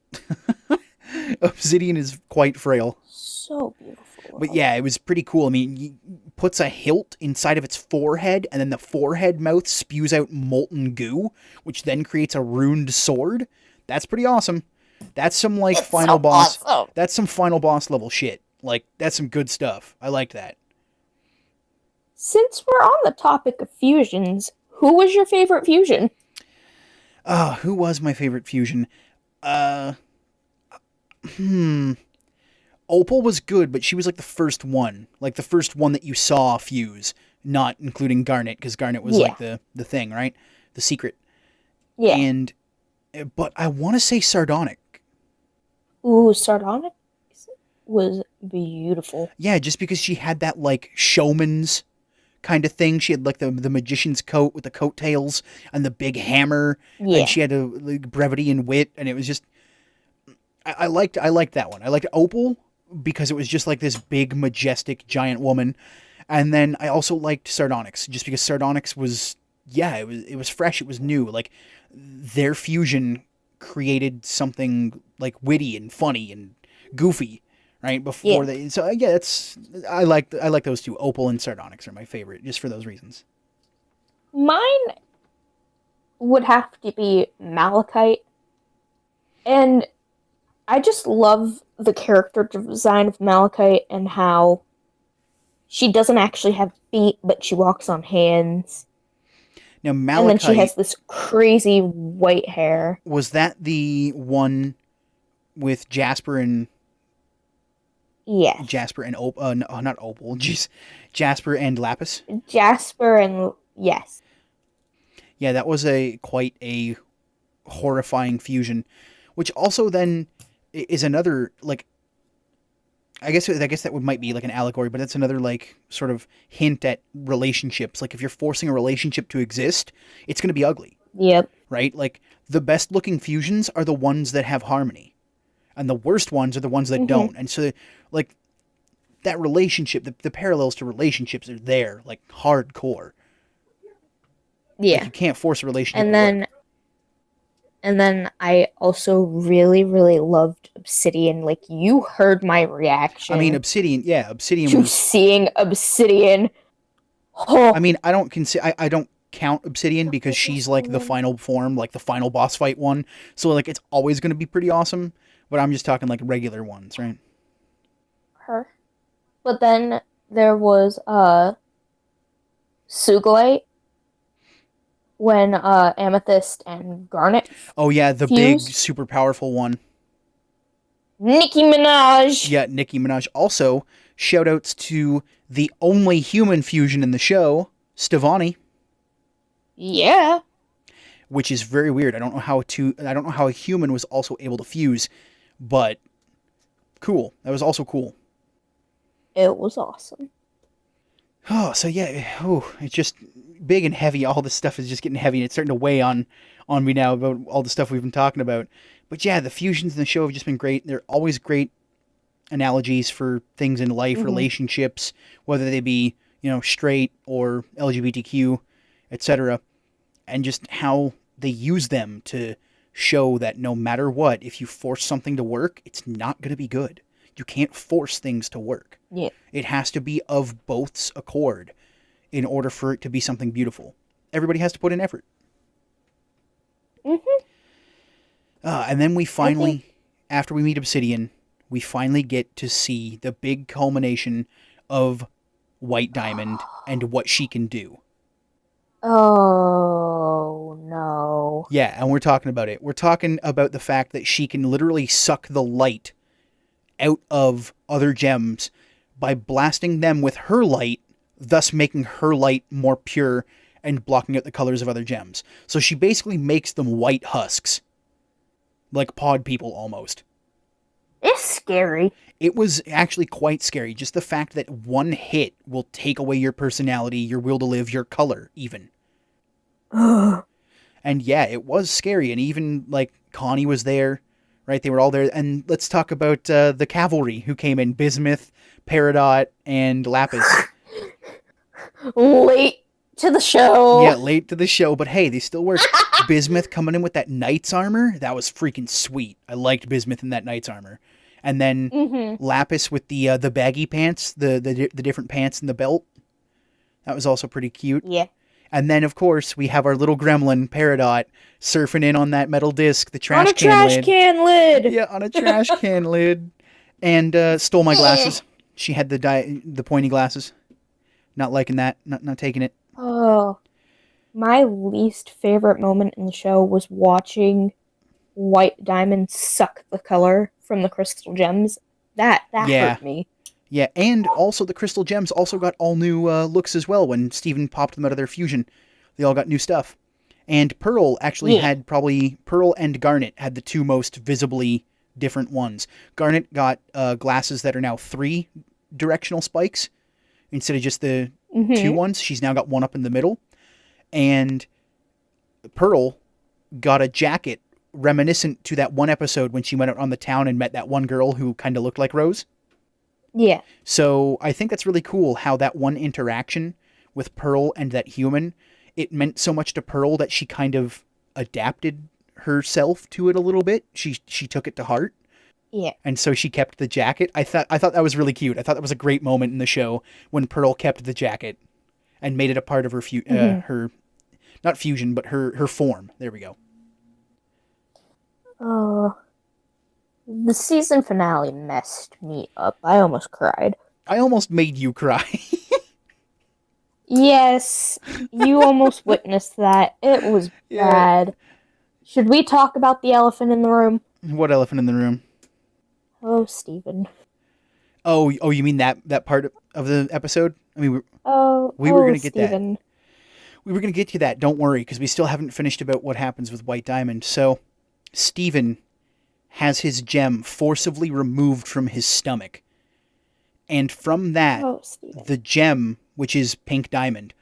Obsidian is quite frail. So beautiful. But yeah, it was pretty cool. I mean, he puts a hilt inside of its forehead, and then the forehead mouth spews out molten goo, which then creates a runed sword. That's pretty awesome. That's some, like, final boss. Awesome. That's some final boss level shit. Like, that's some good stuff. I liked that. Since we're on the topic of fusions, who was your favorite fusion? Who was my favorite fusion? Opal was good, but she was like the first one. Like the first one that you saw fuse, not including Garnet, because Garnet was like the thing, right? The secret. Yeah. But I want to say Sardonic. Ooh, Sardonic was beautiful. Yeah, just because she had that like showman's kind of thing. She had like the magician's coat with the coattails and the big hammer. Yeah. And she had like brevity and wit, and it was just I liked that one. I liked Opal because it was just like this big, majestic, giant woman. And then I also liked Sardonyx, just because Sardonyx was, yeah, it was fresh, it was new. Like, their fusion created something like witty and funny and goofy, right? Before Yeah. they, so yeah, I like those two. Opal and Sardonyx are my favorite, just for those reasons. Mine would have to be Malachite. And I just love the character design of Malachite and how she doesn't actually have feet, but she walks on hands. Now, And then she Malachite, has this crazy white hair. was that the one with Jasper and Yes. Opal? No, not Opal. Jeez, Jasper and Lapis. Jasper and yes. Yeah, that was quite a horrifying fusion, which also then is another, like, I guess that might be like an allegory, but that's another like sort of hint at relationships. Like, if you're forcing a relationship to exist, it's going to be ugly, Yep. right? Like, the best looking fusions are the ones that have harmony, and the worst ones are the ones that don't. And so, like, that relationship, the parallels to relationships are there, like, hardcore. Yeah. Like, you can't force a relationship. And then I also really, really loved Obsidian. Like, you heard my reaction I mean, Obsidian to was. seeing Obsidian. Oh, I mean, I don't count Obsidian because she's like the final form, like the final boss fight one. So, like, it's always going to be pretty awesome. But I'm just talking like regular ones, right? her. But then there was Sugilite when Amethyst and Garnet Oh yeah, the big, fused. super powerful one. Nicki Minaj. Yeah, Nicki Minaj. Also, shout outs to the only human fusion in the show, Stevani, Yeah. which is very weird. I don't know how a human was also able to fuse, but cool. That was also cool. It was awesome. Oh, so yeah, it's just big and heavy. All this stuff is just getting heavy, and it's starting to weigh on me now about all the stuff we've been talking about. But yeah, the fusions in the show have just been great. They're always great analogies for things in life, relationships, whether they be, straight or LGBTQ, etc. And just how they use them to show that no matter what, if you force something to work, it's not going to be good. You can't force things to work. Yeah. It has to be of both's accord in order for it to be something beautiful. Everybody has to put in effort. And then we finally, after we meet Obsidian, we finally get to see the big culmination of White Diamond and what she can do. Oh, no. Yeah, and we're talking about it. We're talking about the fact that she can literally suck the light out of other gems by blasting them with her light, thus making her light more pure and blocking out the colors of other gems. So she basically makes them white husks. Like pod people, almost. It's scary. It was actually quite scary. Just the fact that one hit will take away your personality, your will to live, your color, even. And yeah, it was scary. And even, like, Connie was there, right? They were all there. And let's talk about the cavalry who came in. Bismuth, Peridot, and Lapis. Late to the show. Yeah, late to the show, but hey, they still work. Bismuth coming in with that knight's armor, that was freaking sweet. I liked Bismuth in that knight's armor. And then Lapis with the baggy pants, the different pants and the belt. That was also pretty cute. Yeah. And then, of course, we have our little gremlin, Peridot, surfing in on that metal disc, the trash On a can trash lid. can lid. Yeah, on a trash can lid. And stole my glasses. She had the pointy glasses. Not liking that. Not taking it. Oh. My least favorite moment in the show was watching White Diamond suck the color from the crystal gems. That hurt me. Yeah, and also the crystal gems also got all new looks as well when Steven popped them out of their fusion. They all got new stuff. And Pearl actually had Pearl and Garnet had the two most visibly different ones. Garnet got glasses that are now 3 directional spikes instead of just the 2 ones. She's now got one up in the middle. And Pearl got a jacket reminiscent to that one episode when she went out on the town and met that one girl who kind of looked like Rose. Yeah. So I think that's really cool how that one interaction with Pearl and that human, it meant so much to Pearl that she kind of adapted herself to it a little bit. She took it to heart. Yeah. And so she kept the jacket. I thought that was really cute. I thought that was a great moment in the show when Pearl kept the jacket and made it a part of her her not fusion, but her form. There we go. Oh, the season finale messed me up. I almost cried. I almost made you cry. Yes, you almost witnessed that. It was Yeah. bad. Should we talk about the elephant in the room? What elephant in the room? Oh, Stephen. Oh, you mean that part of the episode? I mean, Oh, we were gonna get Stephen. that. We were gonna get to that. Don't worry, because we still haven't finished about what happens with White Diamond. So, Steven has his gem forcibly removed from his stomach, and from that, Oh, Stephen. the gem, which is Pink Diamond,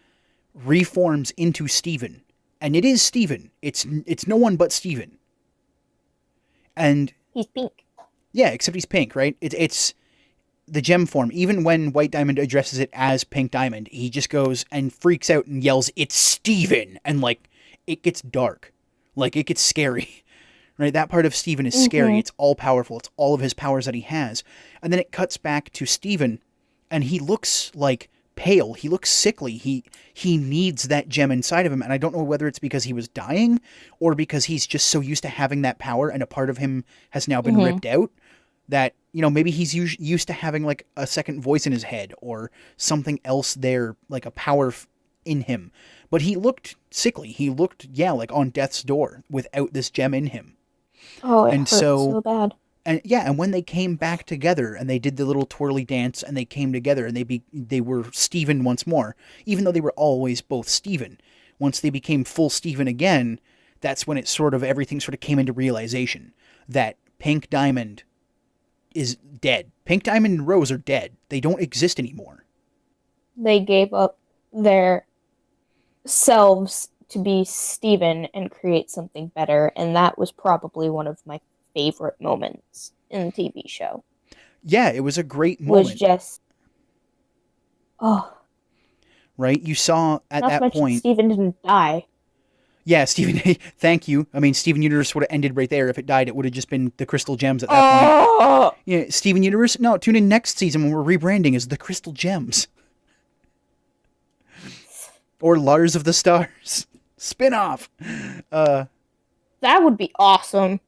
reforms into Steven, and it is Steven. It's no one but Steven. And He's pink. yeah, except he's pink, right? It's the gem form. Even when White Diamond addresses it as Pink Diamond, he just goes and freaks out and yells, "It's Steven!" And like it gets dark, like it gets scary. Right? That part of Steven is scary. It's all powerful. It's all of his powers that he has. And then it cuts back to Steven, and he looks like pale. He looks sickly. He needs that gem inside of him, and I don't know whether it's because he was dying or because he's just so used to having that power and a part of him has now been ripped out that, you know, maybe he's used to having like a second voice in his head or something else there, like a power in him. But he looked sickly. He looked, yeah, like on death's door without this gem in him. Oh, it And hurt so- so bad. And yeah, and when they came back together and they did the little twirly dance and they came together and they were Steven once more, even though they were always both Steven. Once they became full Steven again, that's when everything sort of came into realization that Pink Diamond is dead. Pink Diamond and Rose are dead. They don't exist anymore. They gave up their selves to be Steven and create something better, and that was probably one of my favorite moments in the TV show. Yeah, it was a great moment. Was just right? You saw at not to that mention point. Steven didn't die. Yeah, Steven, thank you. I mean, Steven Universe would have ended right there. If it died, it would have just been the Crystal Gems at that point. Oh, Yeah, Steven Universe? No, tune in next season when we're rebranding as the Crystal Gems. Or Lars of the Stars. Spin-off. that would be awesome.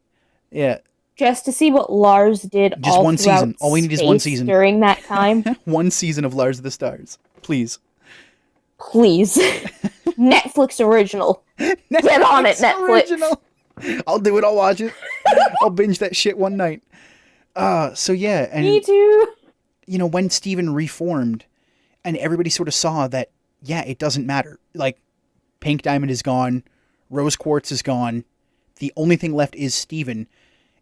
Yeah, Just to see what Lars did Just all one throughout season. All we need is one space season. during that time. one season of Lars of the Stars. Please. Please. Netflix original. Get on it, Netflix. Original. I'll do it. I'll watch it. I'll binge that shit one night. So yeah, and Me too. you know, when Steven reformed and everybody sort of saw that, yeah, it doesn't matter. Like, Pink Diamond is gone, Rose Quartz is gone, the only thing left is Steven.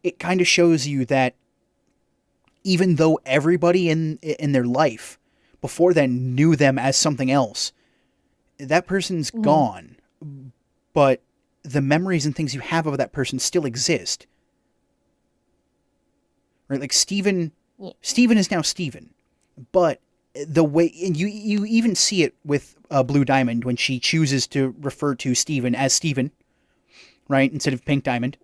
It kind of shows you that even though everybody in their life before then knew them as something else, that person's gone. But the memories and things you have of that person still exist. Right? Like Steven is now Steven. But the way, and you even see it with Blue Diamond when she chooses to refer to Steven as Steven, right? Instead of Pink Diamond.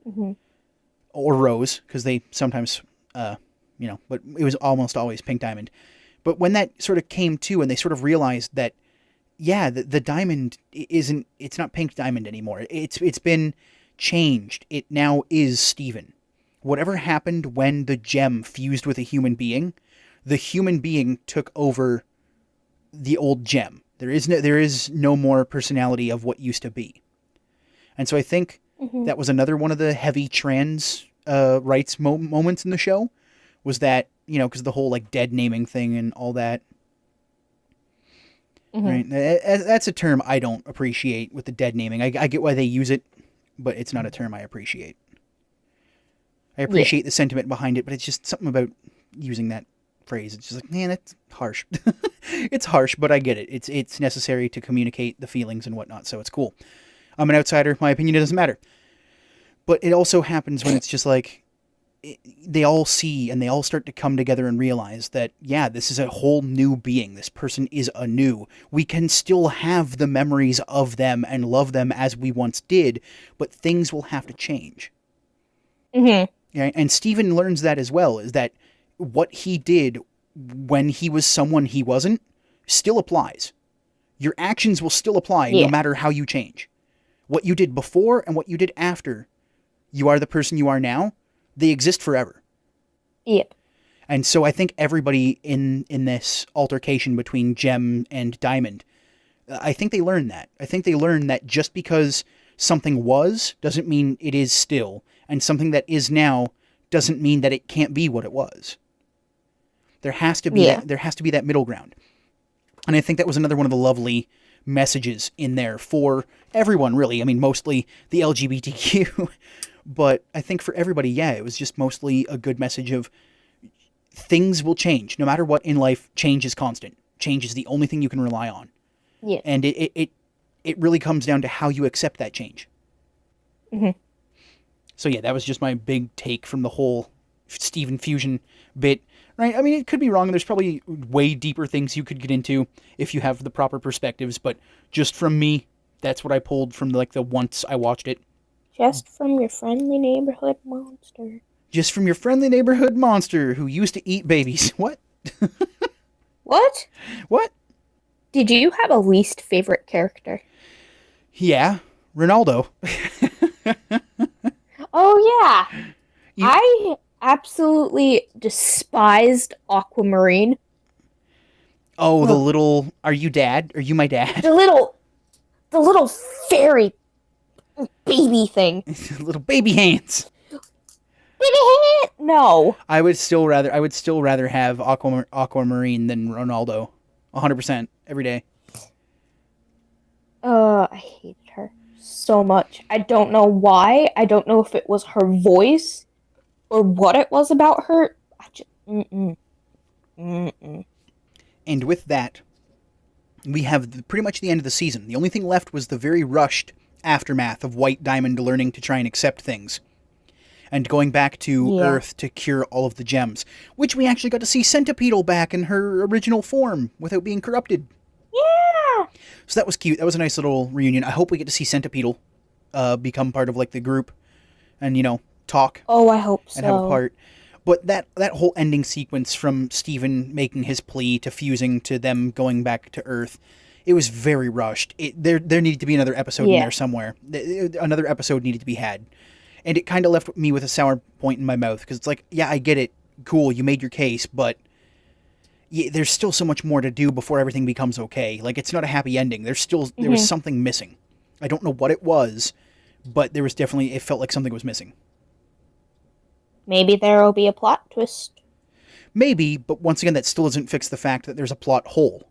Or Rose, because they sometimes, but it was almost always Pink Diamond. But when that sort of came to and they sort of realized that, yeah, the diamond it's not Pink Diamond anymore. It's been changed. It now is Steven. Whatever happened when the gem fused with a human being, the human being took over the old gem. There is no more personality of what used to be. And so I think that was another one of the heavy trans rights moments in the show, was that, because the whole like dead naming thing and all that. Right? That's a term I don't appreciate with the dead naming. I get why they use it, but it's not a term I appreciate. I appreciate the sentiment behind it, but it's just something about using that phrase. It's just like, man, that's harsh. It's harsh, but I get it. It's necessary to communicate the feelings and whatnot, so it's cool. I'm an outsider. My opinion doesn't matter. But it also happens when it's just like, they all see and they all start to come together and realize that, yeah, this is a whole new being. This person is anew. We can still have the memories of them and love them as we once did, but things will have to change. Mm-hmm. Yeah, and Steven learns that as well, is that what he did when he was someone he wasn't still applies. Your actions will still apply no matter how you change. What you did before and what you did after you are the person you are now, they exist forever. Yep. And so I think everybody in this altercation between Gem and Diamond, I think they learned that. I think they learned that just because something was doesn't mean it is still, and something that is now doesn't mean that it can't be what it was. There has to be there has to be that middle ground. And I think that was another one of the lovely messages in there for everyone, really. I mean, mostly the LGBTQ, but I think for everybody, yeah, it was just mostly a good message of things will change. No matter what in life, change is constant. Change is the only thing you can rely on. Yeah. And it really comes down to how you accept that change. Mm-hmm. So yeah, that was just my big take from the whole Steven Fusion bit. Right? I mean, it could be wrong. There's probably way deeper things you could get into if you have the proper perspectives. But just from me, that's what I pulled from the once I watched it. Just from your friendly neighborhood monster. Just from your friendly neighborhood monster who used to eat babies. What? What? What? Did you have a least favorite character? Yeah, Ronaldo. Oh, yeah. I absolutely despised Aquamarine. Oh, the little... Are you dad? Are you my dad? The little fairy baby thing. Little baby hands. Baby hand? No. I would still rather have Aquamarine than Ronaldo. 100% every day. I hated her so much. I don't know why. I don't know if it was her voice or what it was about her. I just, And with that, we have pretty much the end of the season. The only thing left was the very rushed aftermath of White Diamond learning to try and accept things. And going back to Earth to cure all of the gems. Which we actually got to see Centipedal back in her original form without being corrupted. Yeah! So that was cute. That was a nice little reunion. I hope we get to see Centipedal become part of the group. And, talk. Oh, I hope so. And have a part. But that whole ending sequence from Steven making his plea to fusing to them going back to Earth, it was very rushed. There needed to be another episode in there somewhere. Another episode needed to be had. And it kind of left me with a sour point in my mouth, because it's like, yeah, I get it. Cool, you made your case, but there's still so much more to do before everything becomes okay. It's not a happy ending. There was something missing. I don't know what it was, but there was definitely, it felt like something was missing. Maybe there will be a plot twist. Maybe, but once again, that still doesn't fix the fact that there's a plot hole.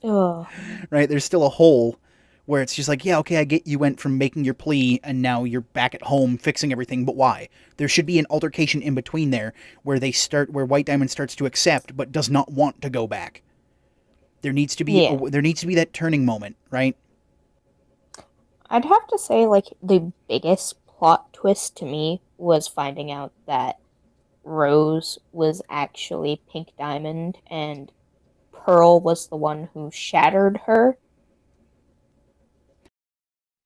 Ugh. Right? There's still a hole where it's just like, yeah, okay, I get you went from making your plea and now you're back at home fixing everything, but why? There should be an altercation in between there where White Diamond starts to accept but does not want to go back. There needs to be that turning moment, right? I'd have to say, the biggest plot twist to me was finding out that Rose was actually Pink Diamond and Pearl was the one who shattered her.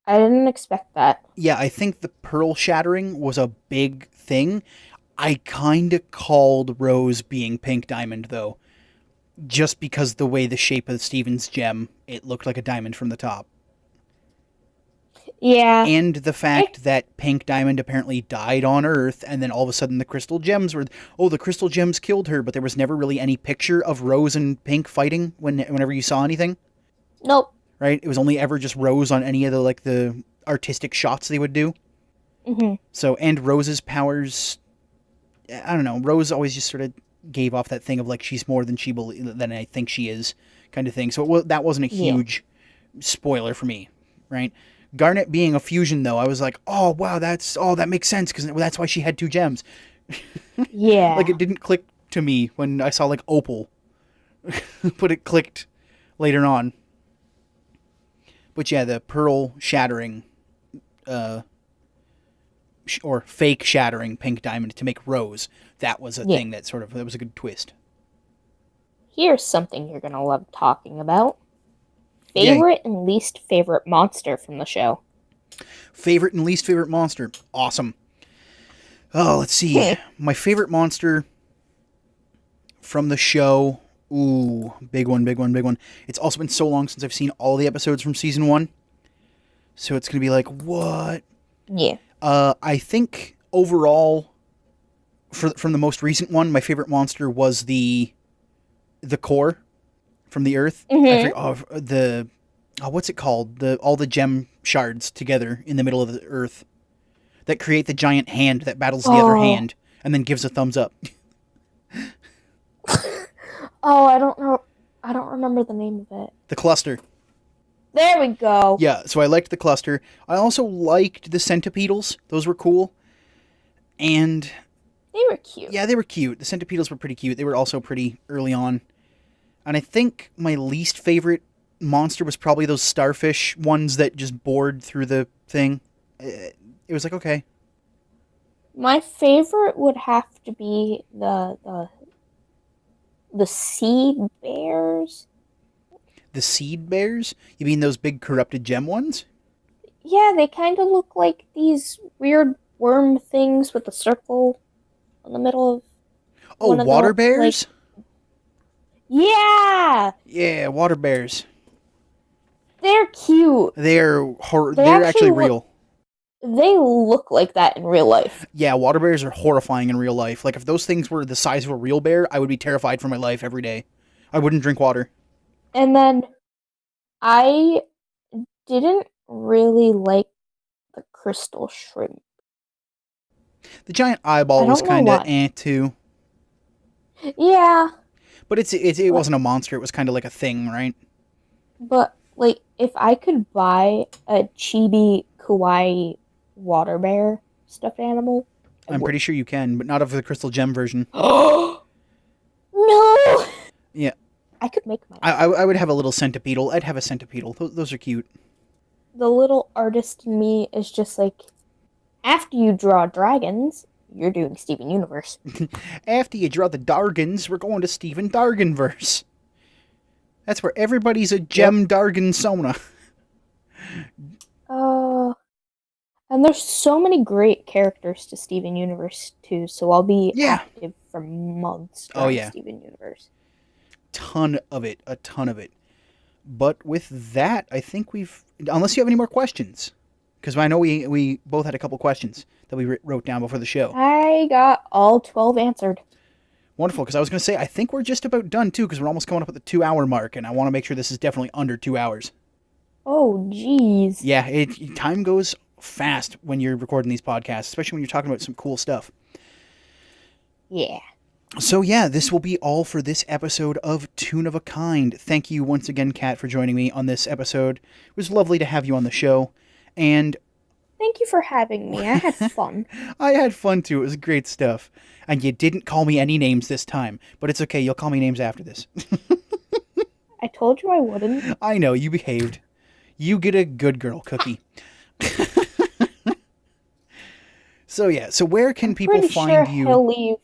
I didn't expect that. Yeah, I think the Pearl shattering was a big thing. I kind of called Rose being Pink Diamond, though. Just because the way the shape of Steven's gem, it looked like a diamond from the top. Yeah. And the fact that Pink Diamond apparently died on Earth, and then all of a sudden the crystal gems the crystal gems killed her, but there was never really any picture of Rose and Pink fighting whenever you saw anything. Nope. Right? It was only ever just Rose on any of the artistic shots they would do. Mm-hmm. So, and Rose's powers, I don't know, Rose always just sort of gave off that thing of she's more than than I think she is kind of thing. So that wasn't a huge spoiler for me, right? Garnet being a fusion, though, I was like, oh, wow, that makes sense, because that's why she had 2 gems. Yeah. It didn't click to me when I saw, Opal. But it clicked later on. But yeah, the Pearl shattering or fake shattering Pink Diamond to make Rose. That was a Yeah. thing that was a good twist. Here's something you're gonna love talking about. Yay. Favorite and least favorite monster from the show. Favorite and least favorite monster. Awesome. Oh, let's see. My favorite monster from the show. Ooh, big one. It's also been so long since I've seen all the episodes from season 1. So it's going to be like, what? Yeah. I think overall, from the most recent one, my favorite monster was the core from the Earth. Mhm. What's it called? All the gem shards together in the middle of the Earth that create the giant hand that battles the other hand and then gives a thumbs up. Oh, I don't know. I don't remember the name of it. The cluster. There we go. Yeah, so I liked the cluster. I also liked the centipedals. Those were cool. And They were cute. yeah, they were cute. The centipedals were pretty cute. They were also pretty early on. And I think my least favorite monster was probably those starfish ones that just bored through the thing. It was like, okay. My favorite would have to be the seed bears. The seed bears? You mean those big corrupted gem ones? Yeah, they kind of look like these weird worm things with a circle in the middle of. Oh, water bears? Yeah! Yeah, water bears. They're cute. They're actually real. They look like that in real life. Yeah, water bears are horrifying in real life. Like, if those things were the size of a real bear, I would be terrified for my life every day. I wouldn't drink water. And then I didn't really like the crystal shrimp. The giant eyeball was kind of too. Yeah. But it wasn't a monster. It was kind of like a thing, right? But, like, if I could buy a chibi kawaii water bear stuffed animal, I'm pretty sure you can, but not of the crystal gem version. No! Yeah. I could make mine. I would have a little centipedal. I'd have a centipedal. Those are cute. The little artist in me is just like, after you draw dragons, you're doing Steven Universe. After you draw the Dargans, we're going to Steven Darganverse. That's where everybody's a gem Dargan Sona. And there's so many great characters to Steven Universe too, so I'll be active for months during Steven Universe. A ton of it. But with that, I think unless you have any more questions, because I know we both had a couple questions that we wrote down before the show. I got all 12 answered. Wonderful, because I was going to say, I think we're just about done too, because we're almost coming up at the 2-hour mark, and I want to make sure this is definitely under 2 hours. Oh, jeez. Yeah, time goes fast when you're recording these podcasts, especially when you're talking about some cool stuff. Yeah. So yeah, this will be all for this episode of Toon of a Kind. Thank you once again, Kat, for joining me on this episode. It was lovely to have you on the show, and thank you for having me. I had fun. I had fun too. It was great stuff. And you didn't call me any names this time, but it's okay. You'll call me names after this. I told you I wouldn't. I know, you behaved. You get a good girl cookie. So where can people find you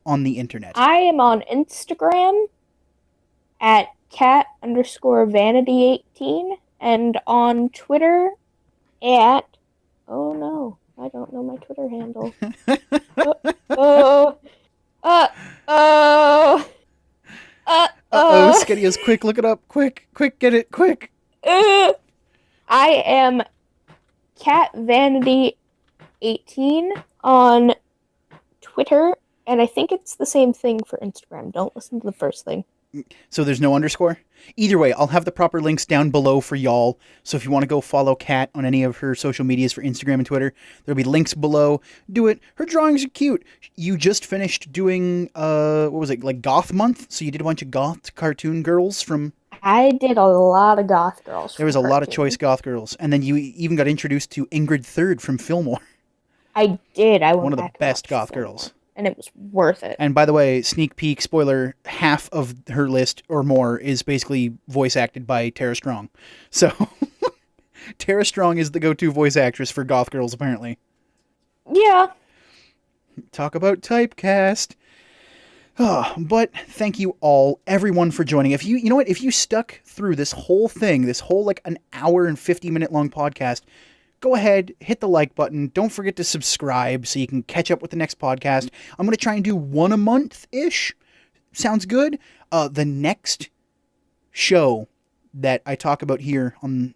on the internet? I am on Instagram at Kat_Vanity18 and on Twitter at, oh no, I don't know my Twitter handle. Skedios, quick, look it up, quick, get it, quick. I am KatVanity18 on Twitter, and I think it's the same thing for Instagram. Don't listen to the first thing. So there's no underscore? Either way, I'll have the proper links down below for y'all. So if you want to go follow Kat on any of her social medias for Instagram and Twitter, there'll be links below. Do it. Her drawings are cute. You just finished doing, what was it, like Goth Month? So you did a bunch of goth cartoon girls from... I did a lot of goth girls. There was a lot of choice goth girls. And then you even got introduced to Ingrid Third from Fillmore. I did. I went one of the best goth girls. And it was worth it. And by the way, sneak peek, spoiler, half of her list or more is basically voice acted by Tara Strong. So, Tara Strong is the go-to voice actress for goth girls, apparently. Yeah. Talk about typecast. But thank you all, everyone, for joining. If you know what, if you stuck through this whole thing, this whole like an hour and 50-minute long podcast, go ahead, hit the like button. Don't forget to subscribe so you can catch up with the next podcast. I'm going to try and do one a month-ish. Sounds good? The next show that I talk about here on,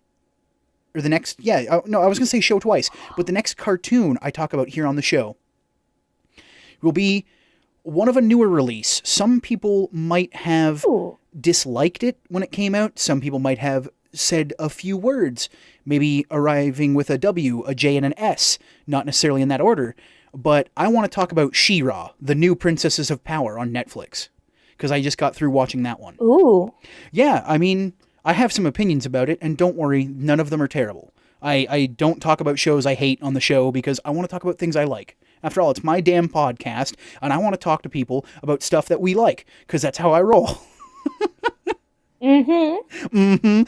or the next, no, I was going to say show twice, but the next cartoon I talk about here on the show will be one of a newer release. Some people might have disliked it when it came out. Some people might have said a few words, maybe arriving with a W, a J, and an S, not necessarily in that order. But I want to talk about She-Ra, the new Princesses of Power on Netflix, because I just got through watching that one. Ooh. Yeah, I mean, I have some opinions about it, and don't worry, none of them are terrible. I don't talk about shows I hate on the show because I want to talk about things I like. After all, it's my damn podcast, and I want to talk to people about stuff that we like, because that's how I roll.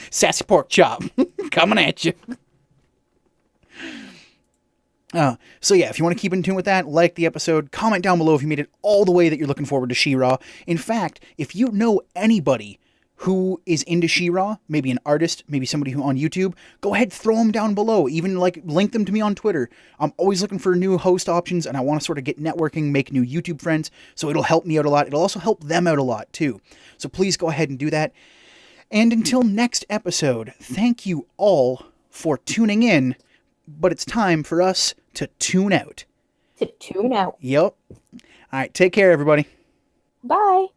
Sassy pork chop. Coming at you. So yeah, if you want to keep in tune with that, like the episode, comment down below if you made it all the way that you're looking forward to She-Ra. In fact, if you know anybody who is into She-Ra, maybe an artist, maybe somebody who on YouTube, go ahead, throw them down below. Even like link them to me on Twitter. I'm always looking for new host options, and I want to sort of get networking, make new YouTube friends, so it'll help me out a lot. It'll also help them out a lot too. So please go ahead and do that. And until next episode, thank you all for tuning in, but it's time for us to tune out. To tune out. Yep. All right, take care, everybody. Bye.